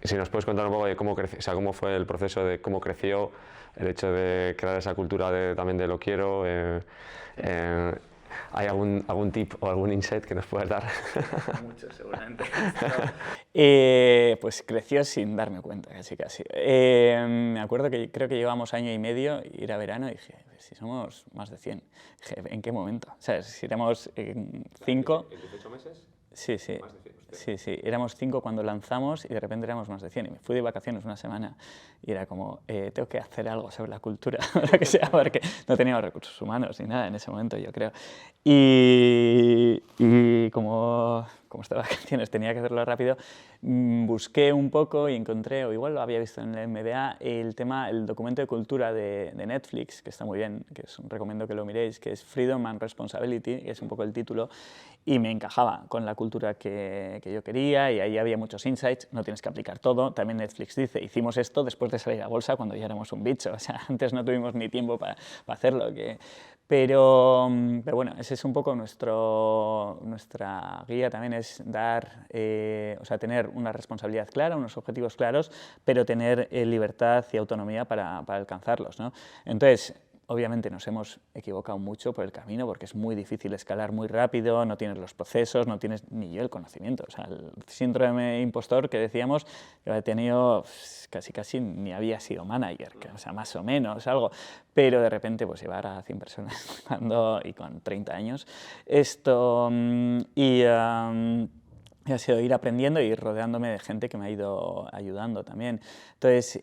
Si nos puedes contar un poco de cómo creció, o sea, cómo fue el proceso de cómo creció el hecho de crear esa cultura también de Lo Quiero. ¿Hay algún tip o algún insight que nos puedas dar? Mucho, seguramente. Pues creció sin darme cuenta, casi. Me acuerdo que creo que llevábamos año y medio, y era verano, y dije, si somos más de 100, dije, ¿en qué momento? ¿Sabes? Si éramos 5... ¿En 18 meses? Sí, sí. Sí, éramos 5 cuando lanzamos y de repente éramos más de 100. Y me fui de vacaciones una semana y era como, tengo que hacer algo sobre la cultura, o lo que sea, porque no teníamos recursos humanos ni nada en ese momento, yo creo. Y como estaba de vacaciones, tenía que hacerlo rápido, busqué un poco y encontré, o igual lo había visto en el MBA, el documento de cultura de Netflix, que está muy bien, que recomiendo que lo miréis, que es Freedom and Responsibility, que es un poco el título, y me encajaba con la cultura que yo quería, y ahí había muchos insights. No tienes que aplicar todo. También Netflix dice, hicimos esto después de salir a bolsa cuando ya éramos un bicho, o sea, antes no tuvimos ni tiempo para hacerlo. Pero bueno, ese es un poco nuestra guía también, es tener una responsabilidad clara, unos objetivos claros, pero tener libertad y autonomía para alcanzarlos, ¿no? Entonces, obviamente nos hemos equivocado mucho por el camino, porque es muy difícil escalar muy rápido, no tienes los procesos, no tienes ni yo el conocimiento. O sea, el síndrome impostor que decíamos, que había tenido casi ni había sido manager, o sea, más o menos algo, pero de repente pues llevar a 100 personas y con 30 años, esto ha sido ir aprendiendo y ir rodeándome de gente que me ha ido ayudando también. Entonces,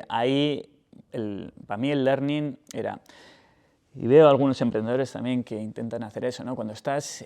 ahí para mí el learning era, y veo algunos emprendedores también que intentan hacer eso, ¿no? Cuando estás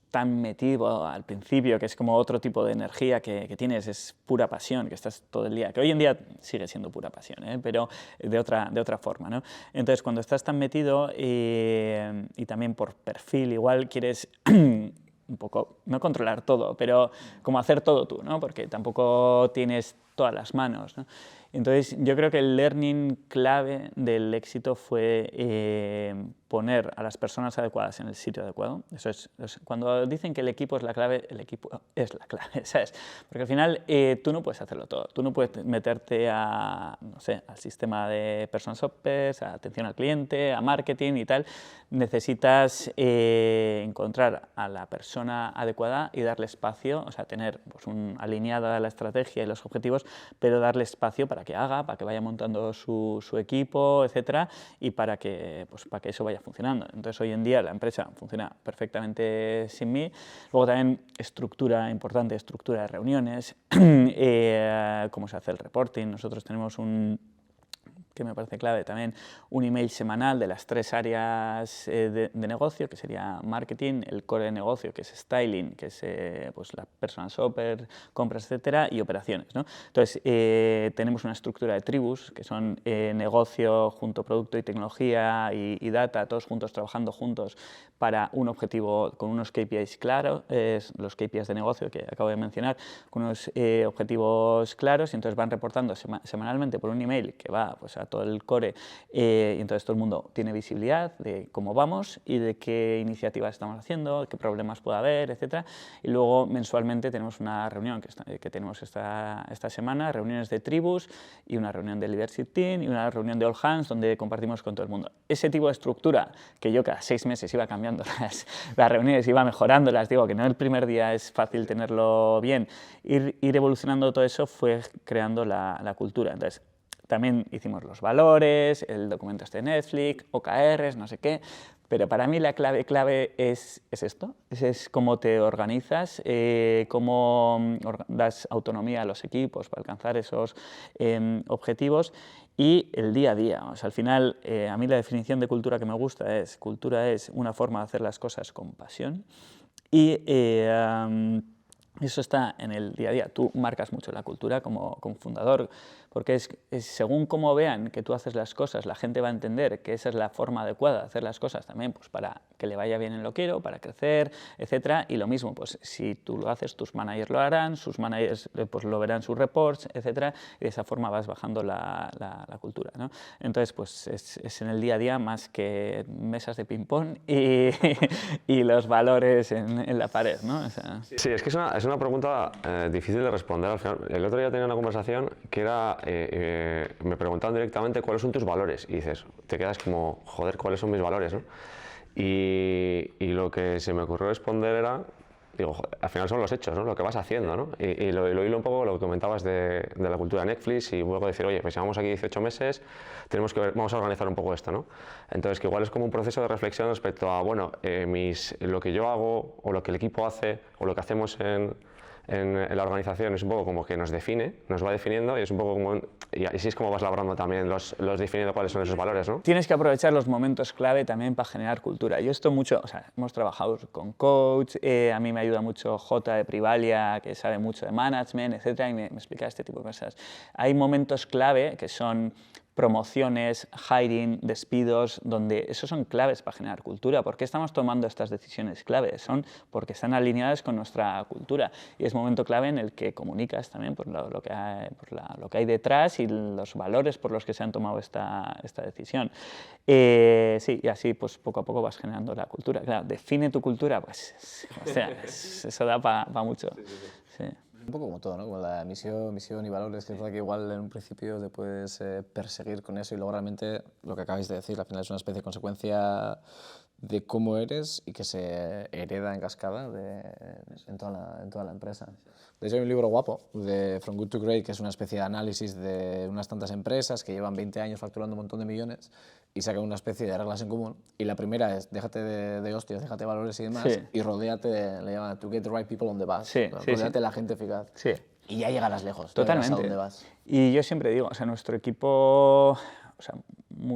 tan metido al principio, que es como otro tipo de energía que tienes, es pura pasión, que estás todo el día, que hoy en día sigue siendo pura pasión, pero de otra forma, ¿no? Entonces, cuando estás tan metido y también por perfil, igual quieres un poco, no controlar todo, pero como hacer todo tú, ¿no? Porque tampoco tienes todas las manos, ¿no? Entonces, yo creo que el learning clave del éxito fue poner a las personas adecuadas en el sitio adecuado. Eso es, cuando dicen que el equipo es la clave, el equipo es la clave, ¿sabes? Porque al final tú no puedes hacerlo todo. Tú no puedes meterte al sistema de personal shoppers, a atención al cliente, a marketing y tal. Necesitas encontrar a la persona adecuada y darle espacio, o sea, tener pues, alineada la estrategia y los objetivos, pero darle espacio para que haga, para que vaya montando su equipo, etcétera, y para que eso vaya funcionando. Entonces, hoy en día la empresa funciona perfectamente sin mí. Luego también estructura de reuniones, cómo se hace el reporting. Nosotros tenemos que me parece clave, también un email semanal de las 3 áreas de negocio, que sería marketing, el core de negocio, que es styling, que es pues la personal shopper, compras, etcétera, y operaciones, ¿no? Entonces, tenemos una estructura de tribus, que son negocio junto producto y tecnología y data, todos juntos, trabajando juntos para un objetivo con unos KPIs claros, los KPIs de negocio que acabo de mencionar, con unos objetivos claros, y entonces van reportando semanalmente por un email que va pues, a todo el core, y entonces todo el mundo tiene visibilidad de cómo vamos y de qué iniciativas estamos haciendo, qué problemas puede haber, etcétera. Y luego mensualmente tenemos una reunión que tenemos esta semana, reuniones de tribus y una reunión de leadership team y una reunión de all hands donde compartimos con todo el mundo. Ese tipo de estructura que yo cada 6 meses iba cambiando las reuniones, iba mejorándolas, digo que no el primer día es fácil tenerlo bien, ir evolucionando todo eso fue creando la cultura. Entonces, también hicimos los valores, el documento de Netflix, OKRs, no sé qué, pero para mí la clave es esto, es cómo te organizas, cómo das autonomía a los equipos para alcanzar esos objetivos y el día a día. O sea, al final, a mí la definición de cultura que me gusta es, cultura es una forma de hacer las cosas con pasión y eso está en el día a día. Tú marcas mucho la cultura como fundador, porque es según cómo vean que tú haces las cosas, la gente va a entender que esa es la forma adecuada de hacer las cosas también, pues para que le vaya bien en lo quiero, para crecer, etcétera. Y lo mismo, pues si tú lo haces, tus managers lo harán, sus managers pues lo verán sus reports, etcétera, y de esa forma vas bajando la cultura, ¿no? Entonces, pues es en el día a día más que mesas de ping-pong y los valores en la pared, ¿no? O sea, sí, es que es una pregunta difícil de responder al final. El otro día tenía una conversación que era, me preguntaban directamente cuáles son tus valores y dices, te quedas como, joder, ¿cuáles son mis valores, no? Y lo que se me ocurrió responder era, digo, joder, al final son los hechos, ¿no? Lo que vas haciendo, ¿no? Y lo hilo un poco lo que comentabas de la cultura de Netflix y luego decir, oye, pues llevamos aquí 18 meses, tenemos que ver, vamos a organizar un poco esto, ¿no? Entonces, que igual es como un proceso de reflexión respecto a, bueno, lo que yo hago o lo que el equipo hace o lo que hacemos en la organización es un poco como que nos define, nos va definiendo y es un poco como, y así es como vas labrando también los definiendo cuáles son esos valores, ¿no? Tienes que aprovechar los momentos clave también para generar cultura. Yo esto mucho, o sea, hemos trabajado con coach, a mí me ayuda mucho Jota de Privalia, que sabe mucho de management, etcétera, y me explica este tipo de cosas. Hay momentos clave que son promociones, hiring, despidos, donde esos son claves para generar cultura. ¿Por qué estamos tomando estas decisiones claves? Son porque están alineadas con nuestra cultura y es momento clave en el que comunicas también por lo que hay detrás y los valores por los que se han tomado esta decisión. Sí, y así pues poco a poco vas generando la cultura. Claro, define tu cultura, pues o sea, eso da para mucho. Sí. Un poco como todo, ¿no? Como la misión y valores, que es verdad que igual en un principio te puedes perseguir con eso y luego realmente lo que acabáis de decir, al final es una especie de consecuencia de cómo eres y que se hereda en cascada en toda la empresa. De hecho hay un libro guapo de From Good to Great, que es una especie de análisis de unas tantas empresas que llevan 20 años facturando un montón de millones y sacan una especie de reglas en común. Y la primera es, déjate de hostias, déjate de valores y demás, Sí. y rodéate, le llaman to get the right people on the bus. Sí, ¿no? sí, Rodéate sí. la gente eficaz. Sí. Y ya llegarás lejos. Totalmente. Ya llegarás a dónde vas. Y yo siempre digo, o sea, nuestro equipo, o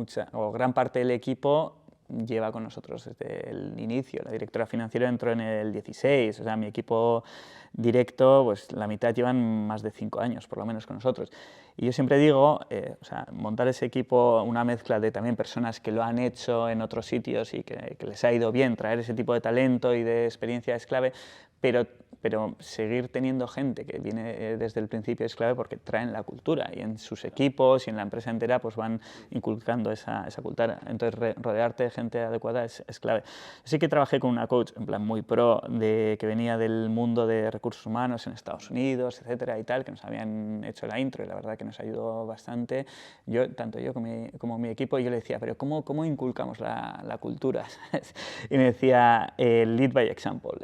sea, gran parte del equipo lleva con nosotros desde el inicio. La directora financiera entró en el 16, o sea, mi equipo directo, pues la mitad llevan más de 5 años, por lo menos, con nosotros. Y yo siempre digo, o sea, montar ese equipo, una mezcla de también personas que lo han hecho en otros sitios y que les ha ido bien, traer ese tipo de talento y de experiencia es clave, pero seguir teniendo gente que viene desde el principio es clave porque traen la cultura y en sus equipos y en la empresa entera pues van inculcando esa cultura. Entonces, rodearte de gente adecuada es clave. Sí que trabajé con una coach en plan muy pro, que venía del mundo de recursos humanos en Estados Unidos, etcétera y tal, que nos habían hecho la intro y la verdad que nos ayudó bastante. Tanto yo como mi equipo, yo le decía, pero ¿cómo inculcamos la cultura? Y me decía, lead by example,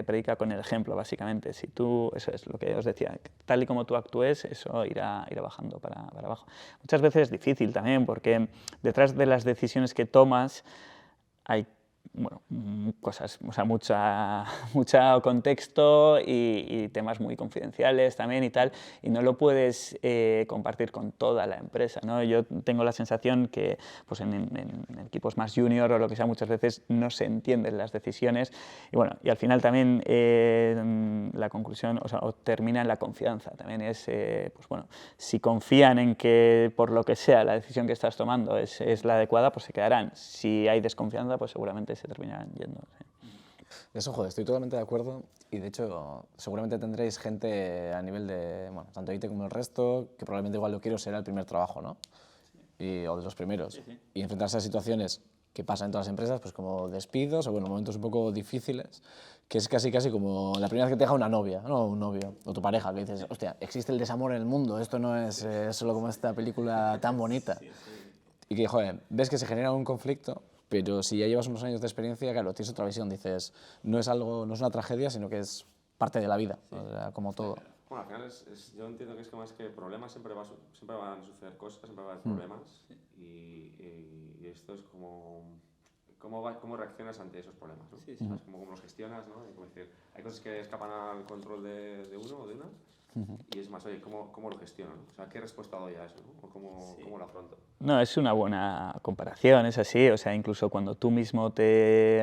predica con el ejemplo. Básicamente, si tú, eso es lo que os decía, tal y como tú actúes, eso irá bajando para abajo. Muchas veces es difícil también, porque detrás de las decisiones que tomas hay bueno, cosas, o sea, mucho contexto y temas muy confidenciales también y tal, y no lo puedes compartir con toda la empresa, ¿no? Yo tengo la sensación que pues en equipos más junior o lo que sea, muchas veces no se entienden las decisiones y bueno, y al final también la conclusión, o sea, o termina en la confianza, también es, pues bueno, si confían en que por lo que sea la decisión que estás tomando es la adecuada, pues se quedarán. Si hay desconfianza, pues seguramente se terminarán yendo. Sí. Eso, joder, estoy totalmente de acuerdo y de hecho seguramente tendréis gente a nivel de, bueno, tanto IT como el resto, que probablemente igual lo quiero será el primer trabajo, ¿no? O de los primeros. Sí, sí. Y enfrentarse a situaciones que pasan en todas las empresas, pues como despidos o bueno, momentos un poco difíciles, que es casi como la primera vez que te deja una novia, ¿no? Un novio o tu pareja, que dices, hostia, existe el desamor en el mundo, esto no es solo como esta película tan bonita. Sí, sí. Y que, joder, ves que se genera un conflicto, pero si ya llevas unos años de experiencia, claro, tienes otra visión, dices, no es una tragedia, sino que es parte de la vida, sí. O sea, como todo. Bueno, al final yo entiendo que es que más que problemas siempre van a suceder cosas, siempre va a haber problemas y esto es como cómo reaccionas ante esos problemas, ¿no? Sí, sí. Cómo los gestionas, ¿no? Como decir, hay cosas que escapan al control de uno o de una y es más, oye, ¿cómo lo gestiono? ¿No? O sea, ¿qué respuesta doy a eso? ¿No? ¿O cómo lo afronto? No, es una buena comparación, es así, o sea, incluso cuando tú mismo te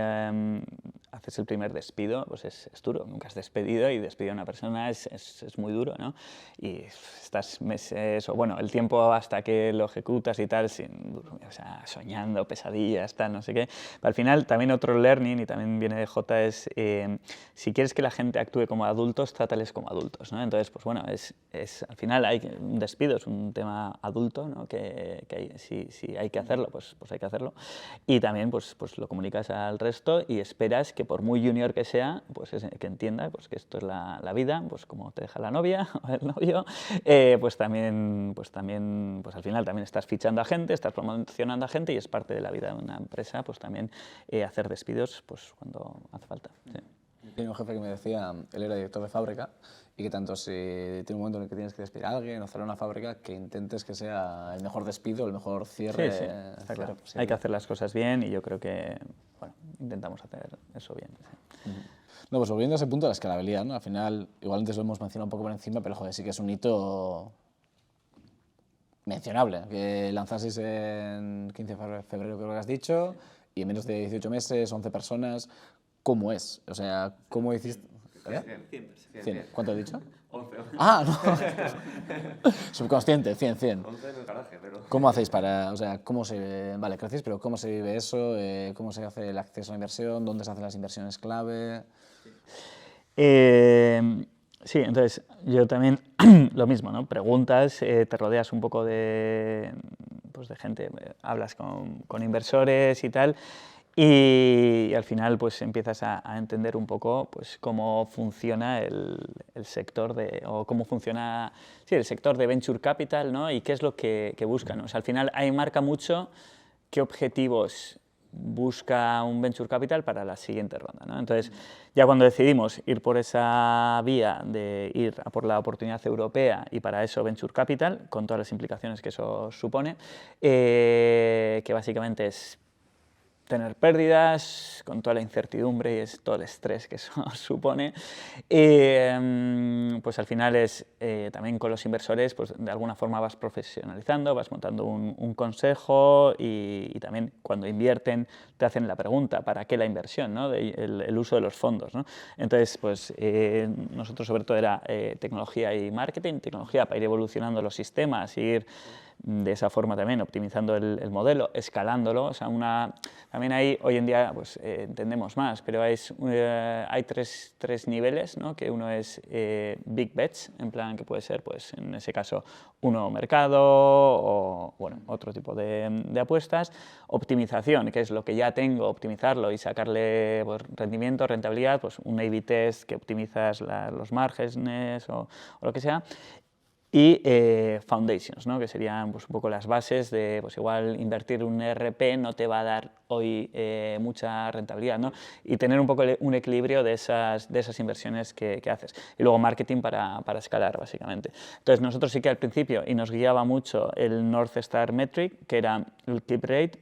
haces el primer despido, pues es duro, nunca has despedido y despedir a una persona es muy duro, ¿no? Y estás meses, o bueno, el tiempo hasta que lo ejecutas y tal, o sea, soñando, pesadillas, tal, no sé qué. Pero al final, también otro learning, y también viene de J, es si quieres que la gente actúe como adultos, trátales como adultos, ¿no? Entonces, pues bueno, al final un despido es un tema adulto, ¿no? Que si hay que hacerlo, pues hay que hacerlo. Y también pues lo comunicas al resto y esperas que por muy junior que sea, pues que entienda pues, que esto es la vida, pues como te deja la novia o el novio, pues al final también estás fichando a gente, estás promocionando a gente y es parte de la vida de una empresa, pues también hacer despidos pues cuando hace falta. Sí. Tenía un jefe que me decía, él era director de fábrica, y que tanto si tiene un momento en el que tienes que despedir a alguien o cerrar una fábrica, que intentes que sea el mejor despido, el mejor cierre. Sí, está claro. Hay que hacer las cosas bien y yo creo que, bueno, intentamos hacer eso bien. Sí. No, pues volviendo a ese punto de la escalabilidad, ¿no? Al final, igual antes lo hemos mencionado un poco por encima, pero joder, sí que es un hito mencionable, que lanzaseis en 15 de febrero, creo que has dicho, y en menos de 18 meses, 11 personas. ¿Cómo es? O sea, ¿cómo hiciste? 100. ¿Cuánto he dicho? 11. Ah, no. Subconsciente, 100. 11 en el garaje, pero... ¿Cómo hacéis para, o sea, vale, crecéis, pero cómo se vive eso? ¿Cómo se hace el acceso a la inversión? ¿Dónde se hacen las inversiones clave? Sí, entonces yo también lo mismo, ¿no? Preguntas, te rodeas un poco de gente, hablas con inversores y tal, y al final pues empiezas a entender un poco pues cómo funciona el sector o cómo funciona el sector de venture capital, ¿no? Y qué es lo que buscan, ¿no? O sea, al final ahí marca mucho qué objetivos busca un venture capital para la siguiente ronda, ¿no? Entonces, ya cuando decidimos ir por esa vía de ir a por la oportunidad europea y para eso venture capital, con todas las implicaciones que eso supone, que básicamente es tener pérdidas, con toda la incertidumbre y todo el estrés que eso supone. Pues al final es también con los inversores, pues de alguna forma vas profesionalizando, vas montando un consejo y también cuando invierten te hacen la pregunta, ¿para qué la inversión? ¿No? El uso de los fondos, ¿no? Entonces, pues nosotros sobre todo era tecnología y marketing, tecnología para ir evolucionando los sistemas, ir de esa forma también optimizando el modelo, escalándolo. O sea, también ahí hoy en día pues, entendemos más, pero hay tres niveles, ¿no? Que uno es big bets, en plan que puede ser, pues, en ese caso, un nuevo mercado o bueno, otro tipo de apuestas. Optimización, que es lo que ya tengo, optimizarlo y sacarle pues, rendimiento, rentabilidad, pues un A/B test que optimizas los márgenes o lo que sea. Y foundations, ¿no? Que serían pues, un poco las bases de, pues igual invertir un ERP no te va a dar hoy mucha rentabilidad, ¿no? Y tener un poco un equilibrio de esas inversiones que haces. Y luego marketing para escalar, básicamente. Entonces nosotros sí que al principio, y nos guiaba mucho el North Star Metric, que era el keep rate,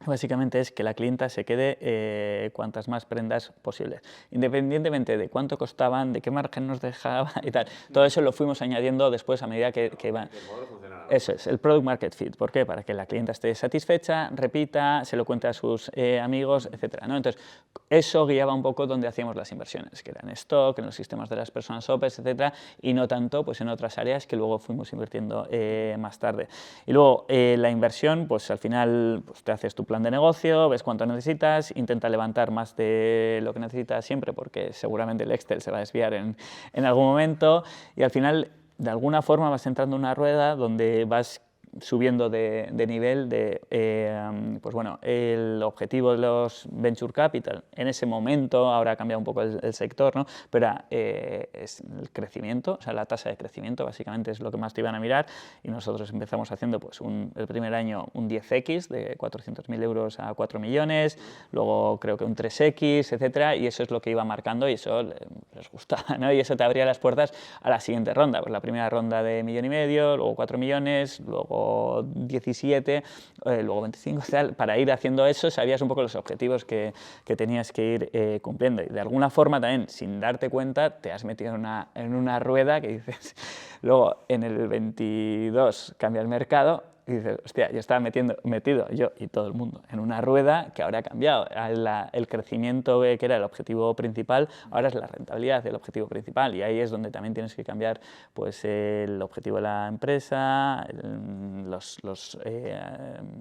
Básicamente es que la clienta se quede cuantas más prendas posibles, independientemente de cuánto costaban, de qué margen nos dejaba y tal. Todo eso lo fuimos añadiendo después a medida que iban. Eso es, el Product Market Fit. ¿Por qué? Para que la clienta esté satisfecha, repita, se lo cuente a sus amigos, etc., ¿no? Entonces, eso guiaba un poco donde hacíamos las inversiones, que era en stock, en los sistemas de las personas shoppers, etc., y no tanto pues, en otras áreas que luego fuimos invirtiendo más tarde. Y luego, la inversión, pues al final pues, te haces tu plan de negocio, ves cuánto necesitas, intenta levantar más de lo que necesitas siempre, porque seguramente el Excel se va a desviar en algún momento, y al final, de alguna forma, vas entrando en una rueda donde vas subiendo de nivel pues bueno, el objetivo de los Venture Capital en ese momento, ahora ha cambiado un poco el sector, ¿no? Pero es el crecimiento, o sea, la tasa de crecimiento básicamente es lo que más te iban a mirar, y nosotros empezamos haciendo pues el primer año un 10x de 400.000 euros a 4 millones, luego creo que un 3x, etcétera, y eso es lo que iba marcando y eso les gustaba, ¿no? Y eso te abría las puertas a la siguiente ronda, pues la primera ronda de 1,5 millones, luego 4 millones, luego 17, luego 25, tal. Para ir haciendo eso sabías un poco los objetivos que tenías que ir cumpliendo, y de alguna forma también, sin darte cuenta, te has metido en una rueda que dices, luego en el 22 cambia el mercado y dices, hostia, yo estaba metido yo y todo el mundo en una rueda que ahora ha cambiado. El crecimiento, que era el objetivo principal, ahora es la rentabilidad del objetivo principal, y ahí es donde también tienes que cambiar pues, el objetivo de la empresa,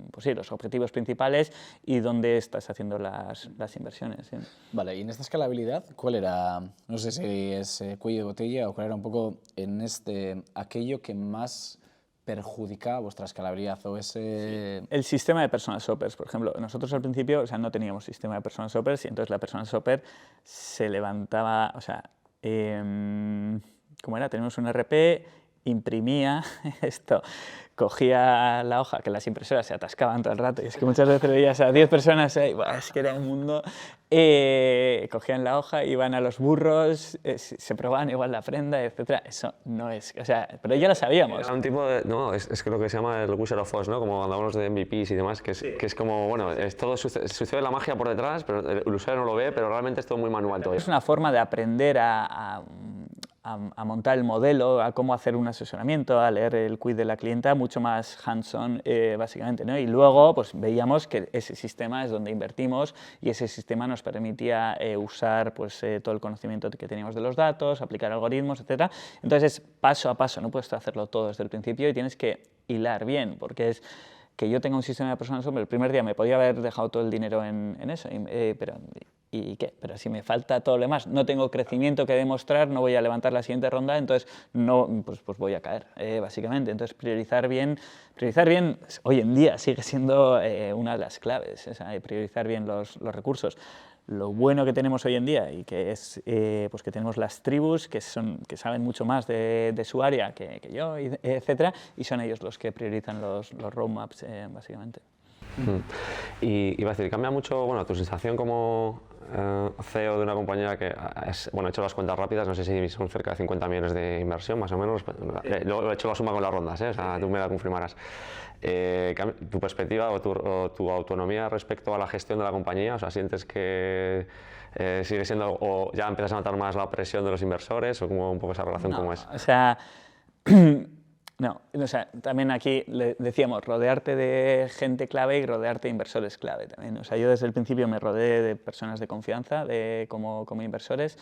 pues sí, los objetivos principales y dónde estás haciendo las inversiones. ¿Sí? Vale, y en esta escalabilidad, ¿cuál era, no sé si es cuello de botella o cuál era un poco aquello que más perjudicaba vuestra escalabilidad o ese...? El sistema de personal shoppers, por ejemplo. Nosotros al principio, o sea, no teníamos sistema de personal shoppers, y entonces la personal shopper se levantaba, o sea, ¿cómo era? Tenemos un RP, imprimía esto, cogía la hoja, que las impresoras se atascaban todo el rato, y es que muchas veces veías a 10 personas ahí, es que era un mundo, cogían la hoja, iban a los burros, se probaban igual la prenda, etc. Eso no es, o sea, pero ya lo sabíamos. Era un tipo de, no, es que lo que se llama el Wizard of Oz, ¿no? Como cuando hablamos de MVPs y demás, que es como, bueno, todo sucede la magia por detrás, pero el usuario no lo ve, pero realmente es todo muy manual todo. Es una forma de aprender a montar el modelo, a cómo hacer un asesoramiento, a leer el quiz de la clienta, mucho más hands-on, básicamente, ¿no? Y luego pues, veíamos que ese sistema es donde invertimos, y ese sistema nos permitía usar pues, todo el conocimiento que teníamos de los datos, aplicar algoritmos, etc. Entonces es paso a paso, no puedes hacerlo todo desde el principio y tienes que hilar bien, porque es que yo tenga un sistema de personas shopper, el primer día me podía haber dejado todo el dinero en eso, pero ¿y qué? Pero si me falta todo lo demás, no tengo crecimiento que demostrar, no voy a levantar la siguiente ronda, entonces no, pues voy a caer, básicamente. Entonces priorizar bien hoy en día sigue siendo una de las claves, o sea, priorizar bien los recursos. Lo bueno que tenemos hoy en día, y que es pues que tenemos las tribus que saben mucho más de su área que yo, etcétera, y son ellos los que priorizan los roadmaps, básicamente. Y iba a decir, cambia mucho, bueno, tu sensación como CEO de una compañía que bueno, he hecho las cuentas rápidas, no sé si son cerca de 50 millones de inversión, más o menos, he hecho la suma con las rondas, o sea, tú me la confirmarás. ¿Tu perspectiva o tu autonomía respecto a la gestión de la compañía? O sea, ¿sientes que sigue siendo, o ya empiezas a notar más la presión de los inversores, o cómo un poco esa relación cómo es? O sea, no, o sea, también aquí decíamos rodearte de gente clave y rodearte de inversores clave también. O sea, yo desde el principio me rodeé de personas de confianza como inversores,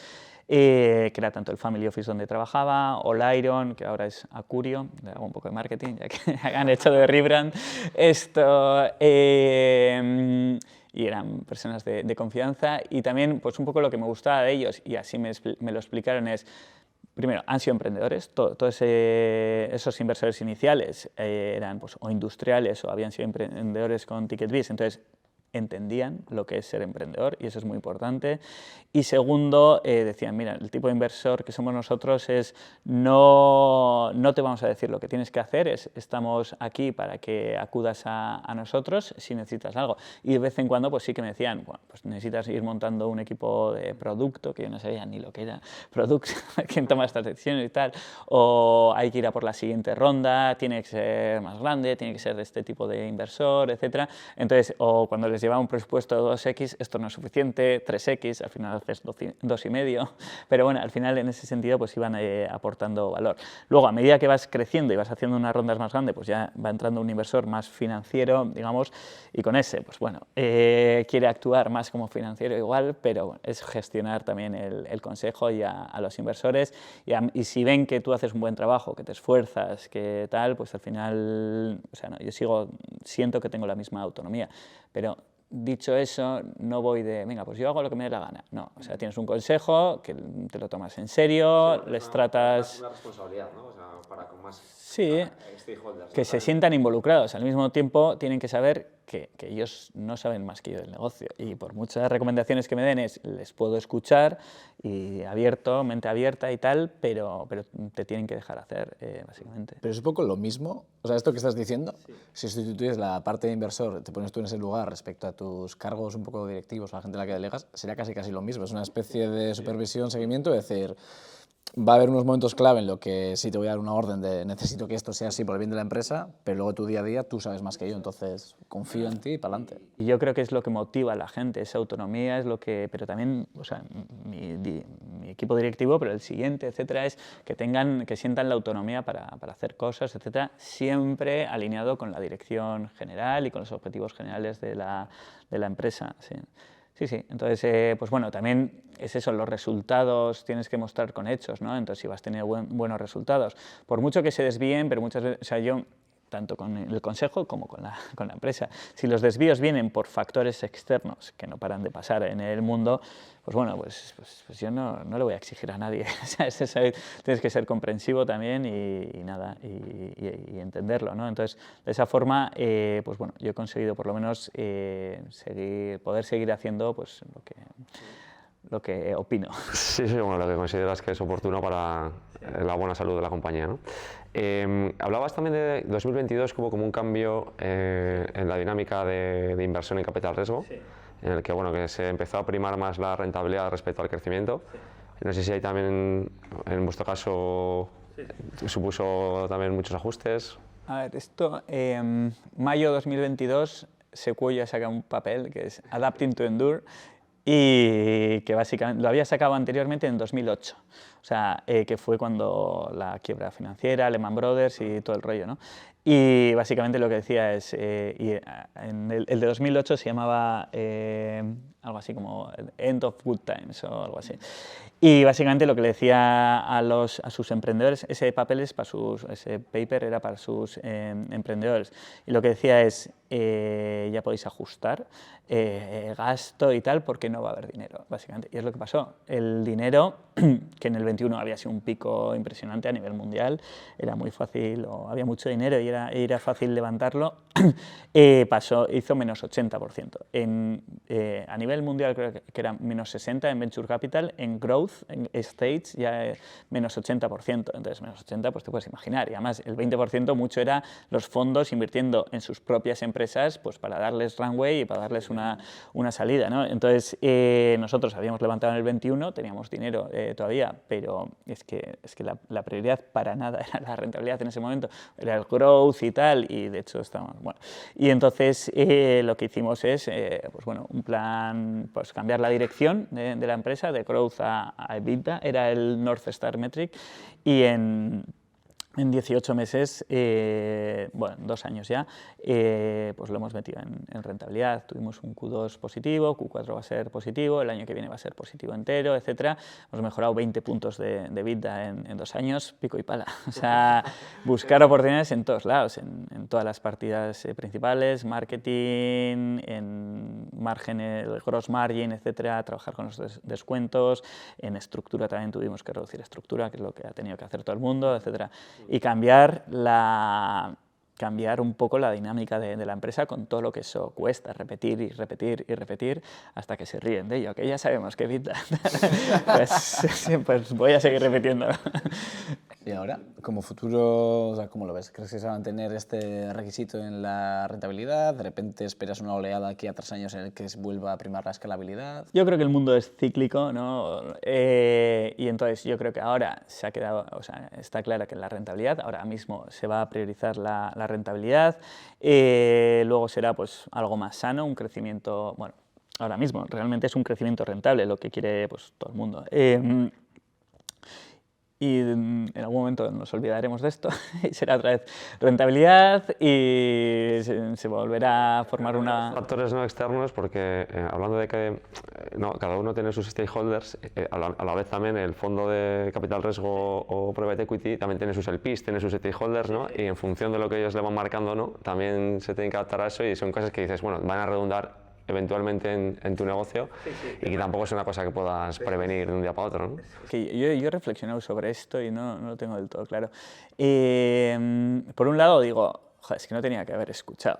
que era tanto el Family Office donde trabajaba, Olairon, que ahora es Acurio, le hago un poco de marketing, ya que han hecho de rebrand esto, y eran personas de confianza, y también pues un poco lo que me gustaba de ellos, y así me lo explicaron, es primero, han sido emprendedores, todos esos inversores iniciales eran pues, o industriales o habían sido emprendedores con TicketBiz, entonces entendían lo que es ser emprendedor, y eso es muy importante. Y segundo, decían, mira, el tipo de inversor que somos nosotros es no te vamos a decir lo que tienes que hacer, estamos aquí para que acudas a nosotros si necesitas algo. Y de vez en cuando pues sí que me decían, bueno, pues necesitas ir montando un equipo de producto, que yo no sabía ni lo que era producto, quién toma estas decisiones y tal, o hay que ir a por la siguiente ronda, tiene que ser más grande, tiene que ser de este tipo de inversor, etcétera. Entonces, o cuando les llevaba un presupuesto de 2X, esto no es suficiente, 3X, al final haces 2,5, pero bueno, al final en ese sentido pues iban aportando valor. Luego, a medida que vas creciendo y vas haciendo unas rondas más grandes, pues ya va entrando un inversor más financiero, digamos, y con ese, pues bueno, quiere actuar más como financiero igual, pero bueno, es gestionar también el consejo y a los inversores, y si ven que tú haces un buen trabajo, que te esfuerzas, que tal, pues al final, o sea, no, yo siento que tengo la misma autonomía, pero dicho eso, no voy de, venga, pues yo hago lo que me dé la gana. No, o sea, tienes un consejo, que te lo tomas en serio, Sí, les tratas... una responsabilidad, ¿no? O sea, para con más Sí, stakeholders. que se sientan involucrados. Al mismo tiempo, tienen que saber que ellos no saben más que yo del negocio. Y por muchas recomendaciones que me den, les puedo escuchar, y abierto, mente abierta y tal, pero te tienen que dejar hacer, básicamente. Pero es un poco lo mismo, o sea, esto que estás diciendo, si sustituyes la parte de inversor, te pones tú en ese lugar respecto a tus cargos un poco directivos, a la gente a la que delegas, sería casi lo mismo. Es una especie de supervisión, seguimiento, es decir, va a haber unos momentos clave en lo que sí te voy a dar una orden de necesito que esto sea así por el bien de la empresa, pero luego tu día a día tú sabes más que yo, entonces confío en ti y para adelante. Y yo creo que es lo que motiva a la gente, esa autonomía es lo que, pero también, o sea, mi equipo directivo, pero el siguiente, etcétera, es que sientan la autonomía para hacer cosas, etcétera, siempre alineado con la dirección general y con los objetivos generales de la empresa. Sí. Sí, entonces, pues bueno, también es eso, los resultados tienes que mostrar con hechos, ¿no? Entonces, si vas a tener buenos resultados, por mucho que se desvíen, pero muchas veces, o sea, yo, tanto con el consejo como con la empresa, si los desvíos vienen por factores externos que no paran de pasar en el mundo, pues bueno, pues yo no le voy a exigir a nadie. Tienes que ser comprensivo también y nada, y entenderlo, ¿no? Entonces, de esa forma, pues bueno, yo he conseguido por lo menos poder seguir haciendo pues lo que opino. Sí, bueno, lo que consideras que es oportuno para la buena salud de la compañía, ¿no? Hablabas también de 2022 como un cambio en la dinámica de inversión en capital riesgo, sí, en el que, bueno, que se empezó a primar más la rentabilidad respecto al crecimiento. Sí. No sé si hay también, en vuestro caso, sí, supuso también muchos ajustes. A ver, esto, mayo 2022, Sequoia saca un papel que es Adapting to Endure, y que básicamente lo había sacado anteriormente en 2008, o sea, que fue cuando la quiebra financiera, Lehman Brothers y todo el rollo, ¿no? Y básicamente lo que decía es, en el de 2008 se llamaba algo así como End of Good Times o algo así. Y básicamente lo que le decía a sus emprendedores, ese paper era para sus emprendedores, y lo que decía es, ya podéis ajustar gasto y tal, porque no va a haber dinero, básicamente. Y es lo que pasó. El dinero, que en el 21 había sido un pico impresionante a nivel mundial, era muy fácil, o había mucho dinero y era fácil levantarlo, hizo menos 80%. A nivel mundial creo que era menos 60% en Venture Capital, en Growth, en Stage, ya menos 80%. Entonces, menos 80%, pues te puedes imaginar. Y además, el 20% mucho era los fondos invirtiendo en sus propias empresas, pues para darles runway y para darles una salida, ¿no? Entonces, nosotros habíamos levantado en el 21, teníamos dinero todavía, pero es que la prioridad para nada era la rentabilidad en ese momento, era el growth y tal, y de hecho estábamos, bueno. Y entonces lo que hicimos es, pues bueno, un plan, pues cambiar la dirección de la empresa, de growth a EBITDA, era el North Star Metric, y en 18 meses, bueno, 2 años ya, pues lo hemos metido en rentabilidad. Tuvimos un Q2 positivo, Q4 va a ser positivo, el año que viene va a ser positivo entero, etcétera. Hemos mejorado 20 puntos de EBITDA en 2 años, pico y pala. O sea, buscar oportunidades en todos lados, en todas las partidas principales, marketing, en margen, el gross margin, etcétera, trabajar con los descuentos, en estructura también tuvimos que reducir estructura, que es lo que ha tenido que hacer todo el mundo, etcétera. Y cambiar cambiar un poco la dinámica de la empresa con todo lo que eso cuesta, repetir y repetir y repetir hasta que se ríen de ello, que ya sabemos qué pinta. Pues voy a seguir repitiendo. Y ahora, como futuro, o sea, ¿cómo lo ves? ¿Crees que se va a mantener este requisito en la rentabilidad? ¿De repente esperas una oleada aquí a 3 años en el que se vuelva a primar la escalabilidad? Yo creo que el mundo es cíclico, ¿no? Y entonces yo creo que ahora se ha quedado, o sea, está clara que la rentabilidad, ahora mismo se va a priorizar la rentabilidad, luego será pues algo más sano, un crecimiento, bueno, ahora mismo realmente es un crecimiento rentable lo que quiere pues todo el mundo. Y en algún momento nos olvidaremos de esto y será otra vez rentabilidad y se volverá a formar una... Factores no externos porque hablando de que cada uno tiene sus stakeholders, a la vez también el fondo de capital riesgo o private equity también tiene sus LPs, tiene sus stakeholders, ¿no? Y en función de lo que ellos le van marcando, ¿no? También se tienen que adaptar a eso y son cosas que dices, bueno, van a redundar eventualmente en tu negocio y que tampoco es una cosa que puedas prevenir de un día para otro, ¿no? Que yo he reflexionado sobre esto y no lo tengo del todo claro. Por un lado digo, joder, es que no tenía que haber escuchado.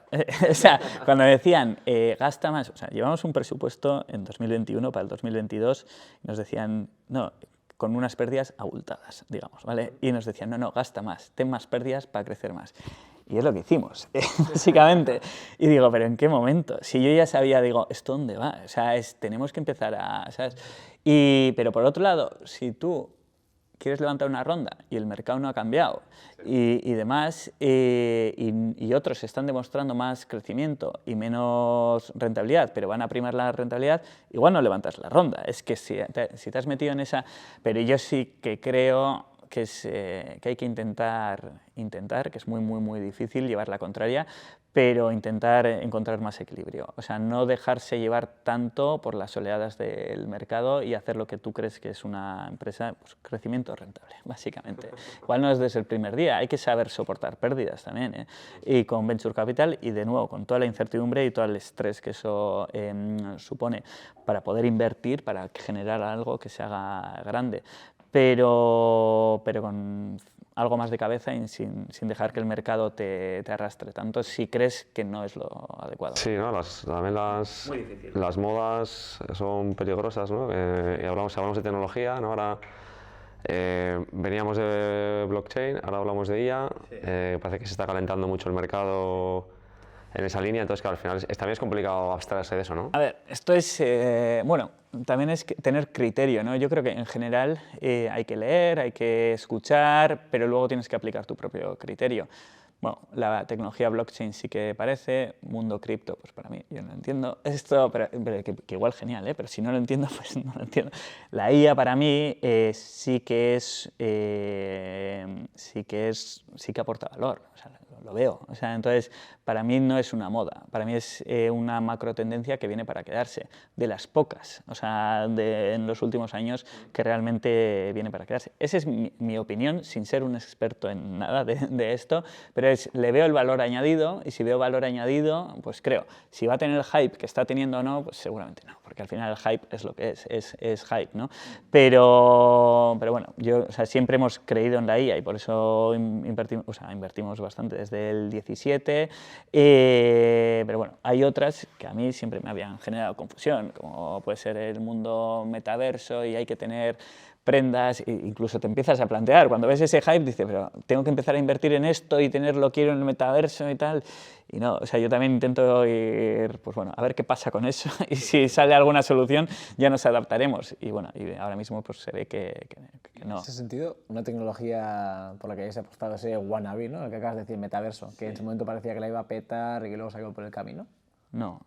O sea, cuando decían, gasta más, o sea, llevamos un presupuesto en 2021 para el 2022 y nos decían, no, con unas pérdidas abultadas, digamos, ¿vale? Y nos decían, no, gasta más, ten más pérdidas para crecer más. Y es lo que hicimos, básicamente. Y digo, ¿pero en qué momento? Si yo ya sabía, digo, ¿esto dónde va? O sea, tenemos que empezar a, ¿sabes? Pero por otro lado, si tú quieres levantar una ronda y el mercado no ha cambiado y demás, y otros están demostrando más crecimiento y menos rentabilidad, pero van a primar la rentabilidad, igual no levantas la ronda. Es que si te has metido en esa... Pero yo sí que creo que hay que intentar, que es muy difícil llevar la contraria, pero intentar encontrar más equilibrio. O sea, no dejarse llevar tanto por las oleadas del mercado y hacer lo que tú crees que es una empresa, pues crecimiento rentable, básicamente. Igual no es desde el primer día, hay que saber soportar pérdidas también, ¿eh? Y con Venture Capital y de nuevo con toda la incertidumbre y todo el estrés que eso supone para poder invertir, para generar algo que se haga grande. Pero con algo más de cabeza y sin dejar que el mercado te arrastre tanto si crees que no es lo adecuado. Sí, ¿no? También las modas son peligrosas, ¿no? Hablamos de tecnología, ¿no? Ahora veníamos de blockchain, ahora hablamos de IA, parece que se está calentando mucho el mercado en esa línea, entonces claro, al final también es complicado abstraerse de eso, ¿no? A ver, esto es, bueno, también es tener criterio, ¿no? Yo creo que en general hay que leer, hay que escuchar, pero luego tienes que aplicar tu propio criterio. Bueno, la tecnología blockchain sí que parece, mundo cripto, pues para mí, yo no entiendo esto, pero que igual genial, ¿eh? Pero si no lo entiendo, pues no lo entiendo. La IA para mí sí que aporta valor, o sea, lo veo. O sea, entonces, para mí no es una moda, para mí es una macro tendencia que viene para quedarse, de las pocas, o sea, en los últimos años que realmente viene para quedarse. Esa es mi opinión, sin ser un experto en nada de esto, pero le veo el valor añadido y si veo valor añadido, pues creo. Si va a tener el hype que está teniendo o no, pues seguramente no, porque al final el hype es lo que es hype, ¿no? Pero bueno, o sea, siempre hemos creído en la IA y por eso invertimos bastante desde el 17, pero bueno, hay otras que a mí siempre me habían generado confusión, como puede ser el mundo metaverso y hay que tener prendas, e incluso te empiezas a plantear, cuando ves ese hype, dices, pero tengo que empezar a invertir en esto y quiero en el metaverso y tal, y no, o sea, yo también intento ir, pues bueno, a ver qué pasa con eso, y si sale alguna solución ya nos adaptaremos, y bueno, y ahora mismo pues se ve que no. En ese sentido, una tecnología por la que hayáis apostado ese wannabe, ¿no? El que acabas de decir, metaverso, que en ese momento parecía que la iba a petar y que luego salió por el camino. No,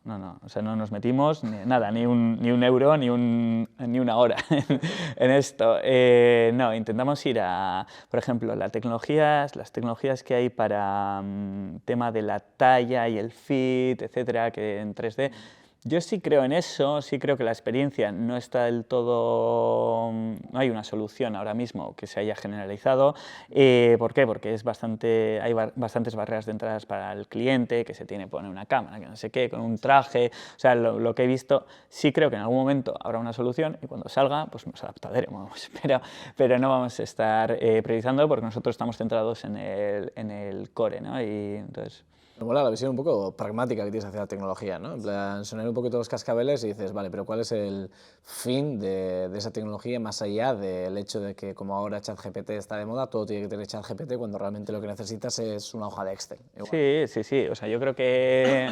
o sea, no nos metimos nada, ni un euro, ni una hora en esto. No, intentamos ir a, por ejemplo, las tecnologías que hay para tema de la talla y el fit, etcétera, que en 3D, Yo sí creo en eso, sí creo que la experiencia no está del todo, no hay una solución ahora mismo que se haya generalizado. ¿Por qué? Porque hay bastantes barreras de entradas para el cliente, que se tiene que poner una cámara, que no sé qué, con un traje, o sea, lo que he visto, sí creo que en algún momento habrá una solución y cuando salga, pues nos adaptaremos, pero no vamos a estar priorizando porque nosotros estamos centrados en el core, ¿no? Y entonces... Me mola la visión un poco pragmática que tienes hacia la tecnología, ¿no? En plan, sonar un poquito los cascabeles y dices, vale, pero ¿cuál es el fin de esa tecnología más allá del hecho de que como ahora ChatGPT está de moda, todo tiene que tener ChatGPT cuando realmente lo que necesitas es una hoja de Excel? Sí, sí, sí. O sea, yo creo que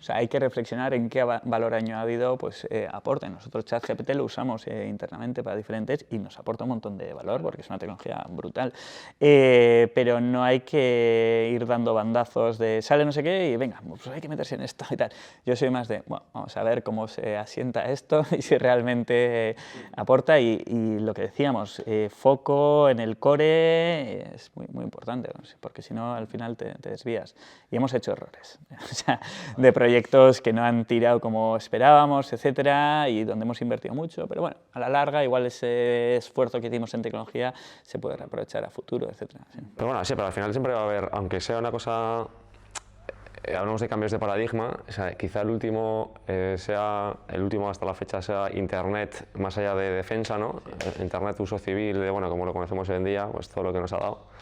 hay que reflexionar en qué valor añadido pues, aporta. Nosotros ChatGPT lo usamos internamente para diferentes y nos aporta un montón de valor porque es una tecnología brutal. Pero no hay que ir dando bandazos de sale no sé qué y venga, pues hay que meterse en esto y tal. Yo soy más de, bueno, vamos a ver cómo se asienta esto y si realmente aporta y lo que decíamos, foco en el core es muy, muy importante, porque si no al final te desvías. Y hemos hecho errores, o sea, de proyectos que no han tirado como esperábamos, etcétera, y donde hemos invertido mucho, pero bueno, a la larga igual ese esfuerzo que hicimos en tecnología se puede reaprovechar a futuro, etcétera. Sí. Pero bueno, sí, pero al final siempre va a haber, aunque sea una cosa, hablamos de cambios de paradigma, o sea, quizá el último hasta la fecha sea Internet más allá de defensa, ¿no? Internet uso civil, bueno, como lo conocemos hoy en día, pues todo lo que nos ha dado.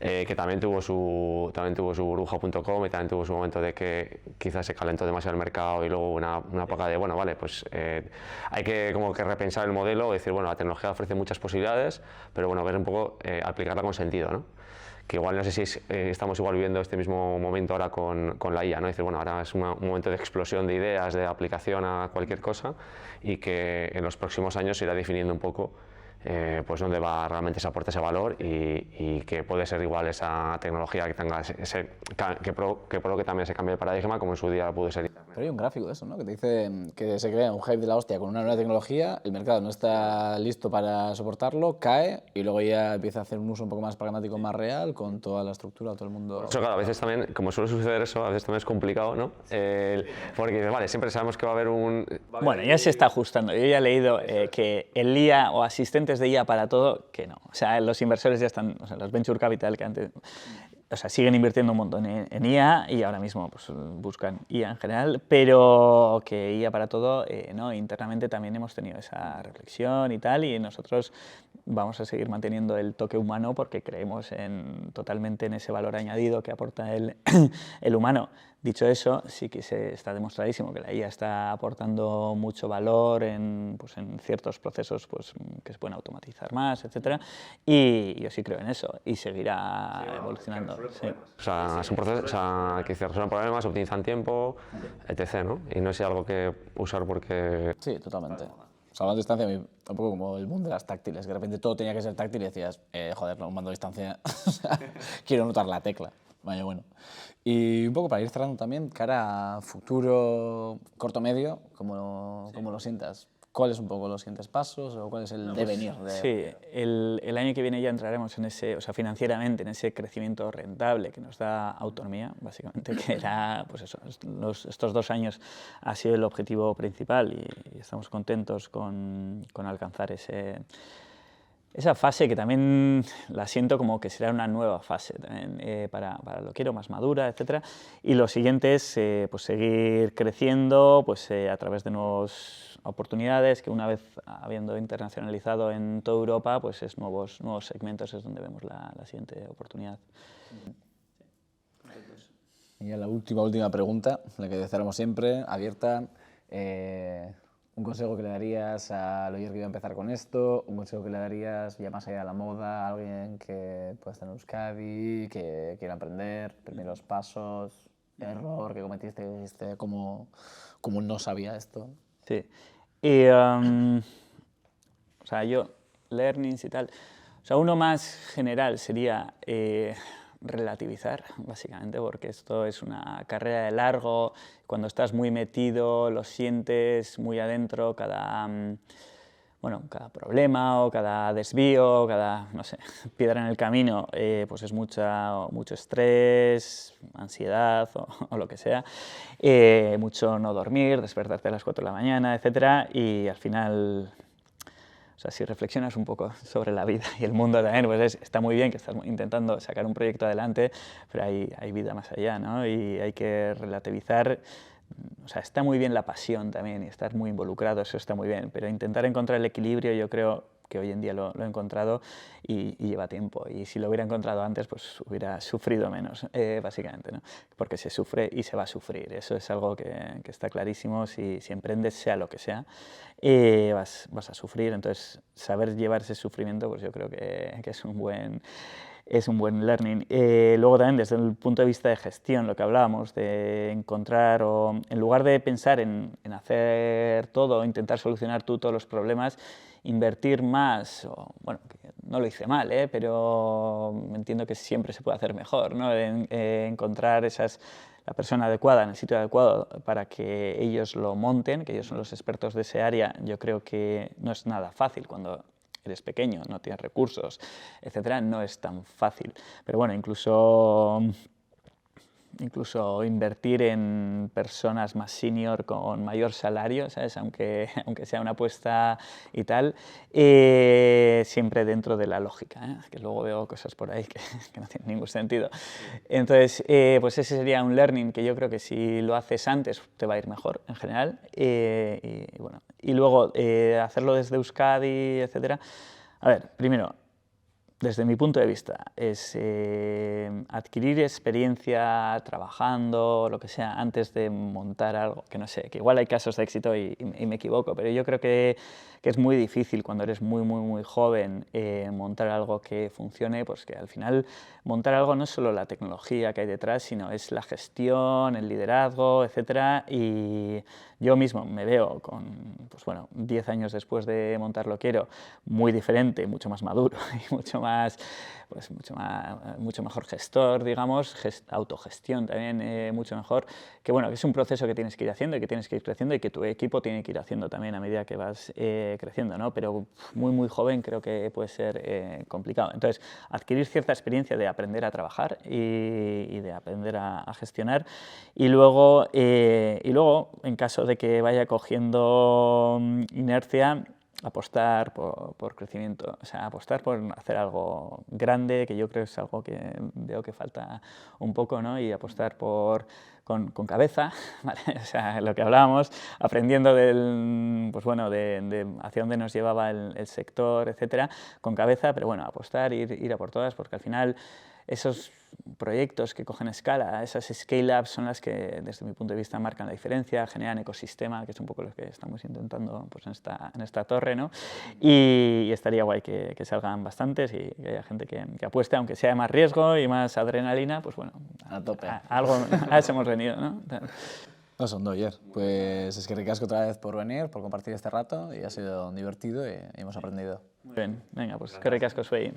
Que también tuvo su burbuja.com y también tuvo su momento de que quizás se calentó demasiado el mercado y luego una época de, bueno, vale, pues hay que como que repensar el modelo y decir, bueno, la tecnología ofrece muchas posibilidades, pero bueno, ver un poco, aplicarla con sentido, ¿no? Que igual no sé si estamos igual viviendo este mismo momento ahora con la IA, ¿no? Decir, bueno, ahora es un momento de explosión de ideas, de aplicación a cualquier cosa y que en los próximos años se irá definiendo un poco pues dónde va realmente se aporta ese valor y que puede ser igual esa tecnología que tenga que provoque también ese cambio de paradigma como en su día pudo ser. Pero hay un gráfico de eso, ¿no? Que te dice que se crea un hype de la hostia con una nueva tecnología, el mercado no está listo para soportarlo, cae y luego ya empieza a hacer un uso un poco más pragmático, más real, con toda la estructura, todo el mundo... Eso, claro, a veces también, como suele suceder eso, a veces también es complicado, ¿no? Porque, vale, siempre sabemos que va a haber un... Bueno, ya se está ajustando. Yo ya he leído que el IA o asistentes de IA para todo, que no. O sea, los inversores ya están, o sea, los venture capital que antes... O sea, siguen invirtiendo un montón en IA y ahora mismo pues, buscan IA en general, pero que IA para todo, no, internamente también hemos tenido esa reflexión y tal, y nosotros vamos a seguir manteniendo el toque humano porque creemos totalmente en ese valor añadido que aporta el humano. Dicho eso, sí que está demostradísimo que la IA está aportando mucho valor pues en ciertos procesos pues, que se pueden automatizar más, etc. Y yo sí creo en eso y seguirá evolucionando. Sí. O sea, es un proceso que resuelven problemas, optimizan tiempo, etc., ¿no? Y no es algo que usar porque... Sí, totalmente. Salvando distancia, un poco como el mundo de las táctiles, que de repente todo tenía que ser táctil y decías, joder, no, un mando a distancia, quiero notar la tecla. Vaya, bueno. Y un poco para ir cerrando también, cara a futuro, corto, medio, ¿cómo lo sientas? ¿Cuáles un poco los siguientes pasos o cuál es el devenir? Sí, el año que viene ya entraremos en ese, o sea, financieramente, en ese crecimiento rentable que nos da autonomía, básicamente, que era, pues eso, estos 2 años ha sido el objetivo principal y estamos contentos con alcanzar esa fase que también la siento como que será una nueva fase también, para lo quiero más madura, etcétera. Y lo siguiente es pues seguir creciendo pues, a través de nuevas oportunidades que una vez habiendo internacionalizado en toda Europa, pues es nuevos segmentos es donde vemos la siguiente oportunidad. Y ya la última pregunta, la que cerramos siempre, abierta. ¿Un consejo que le darías al oyer que iba a empezar con esto? ¿Un consejo que le darías ya más allá de la moda a alguien que pueda estar en Euskadi, que quiera aprender, primeros pasos, error que cometiste, que dijiste, ¿cómo no sabía esto? Sí. Y, o sea, yo, learnings y tal, o sea, uno más general sería relativizar, básicamente, porque esto es una carrera de largo, cuando estás muy metido, lo sientes muy adentro, bueno, cada problema o cada desvío, cada, no sé, piedra en el camino, pues es mucho estrés, ansiedad o lo que sea, mucho no dormir, despertarte a las 4 de la mañana, etcétera, y al final, o sea, si reflexionas un poco sobre la vida y el mundo también, pues está muy bien que estás intentando sacar un proyecto adelante, pero hay vida más allá, ¿no? Y hay que relativizar. O sea, está muy bien la pasión también y estar muy involucrado, eso está muy bien, pero intentar encontrar el equilibrio yo creo que hoy en día lo he encontrado y lleva tiempo. Y si lo hubiera encontrado antes, pues hubiera sufrido menos, básicamente, ¿no? Porque se sufre y se va a sufrir. Eso es algo que está clarísimo. Si emprendes, sea lo que sea, vas a sufrir. Entonces, saber llevar ese sufrimiento, pues yo creo que es un buen learning. Luego también desde el punto de vista de gestión, lo que hablábamos, de encontrar, o en lugar de pensar en hacer todo, intentar solucionar tú todos los problemas, invertir más, o, bueno, no lo hice mal, pero entiendo que siempre se puede hacer mejor, ¿no? Encontrar la persona adecuada en el sitio adecuado para que ellos lo monten, que ellos son los expertos de ese área. Yo creo que no es nada fácil cuando eres pequeño, no tienes recursos, etcétera, no es tan fácil. Pero bueno, incluso invertir en personas más senior con mayor salario, ¿sabes? Aunque sea una apuesta y tal, siempre dentro de la lógica, que luego veo cosas por ahí que no tienen ningún sentido. Entonces, pues ese sería un learning que yo creo que si lo haces antes te va a ir mejor en general. Bueno, y luego hacerlo desde Euskadi, etcétera. A ver, primero, desde mi punto de vista, es adquirir experiencia trabajando, lo que sea, antes de montar algo, que no sé, que igual hay casos de éxito y me equivoco, pero yo creo que es muy difícil cuando eres muy joven montar algo que funcione, pues que al final montar algo no es solo la tecnología que hay detrás, sino es la gestión, el liderazgo, etcétera, y yo mismo me veo con, pues bueno, 10 años después de montar Lo Quiero, muy diferente, mucho más maduro y mucho mejor gestor, digamos, autogestión también mucho mejor, que bueno, que es un proceso que tienes que ir haciendo y que tienes que ir creciendo y que tu equipo tiene que ir haciendo también a medida que vas creciendo, ¿no? Pero muy joven creo que puede ser complicado. Entonces, adquirir cierta experiencia de aprender a trabajar y de aprender a gestionar, y luego, en caso de que vaya cogiendo inercia, apostar por crecimiento, o sea, apostar por hacer algo grande, que yo creo que es algo que veo que falta un poco, ¿no? Y apostar con cabeza, ¿vale? O sea, lo que hablábamos, aprendiendo pues bueno, de hacia dónde nos llevaba el sector, etcétera, con cabeza, pero bueno, apostar, ir a por todas, porque al final esos proyectos que cogen escala, esas scale-ups son las que, desde mi punto de vista, marcan la diferencia, generan ecosistema, que es un poco lo que estamos intentando pues, en esta torre, ¿no? Y estaría guay que salgan bastantes y que haya gente que apueste, aunque sea más riesgo y más adrenalina, pues bueno, a tope. Algo a eso hemos venido, ¿no? Oso ondo, Oier. Pues es que ricasco otra vez por venir, por compartir este rato y ha sido divertido y hemos aprendido. Muy bien, venga, pues que ricasco soy.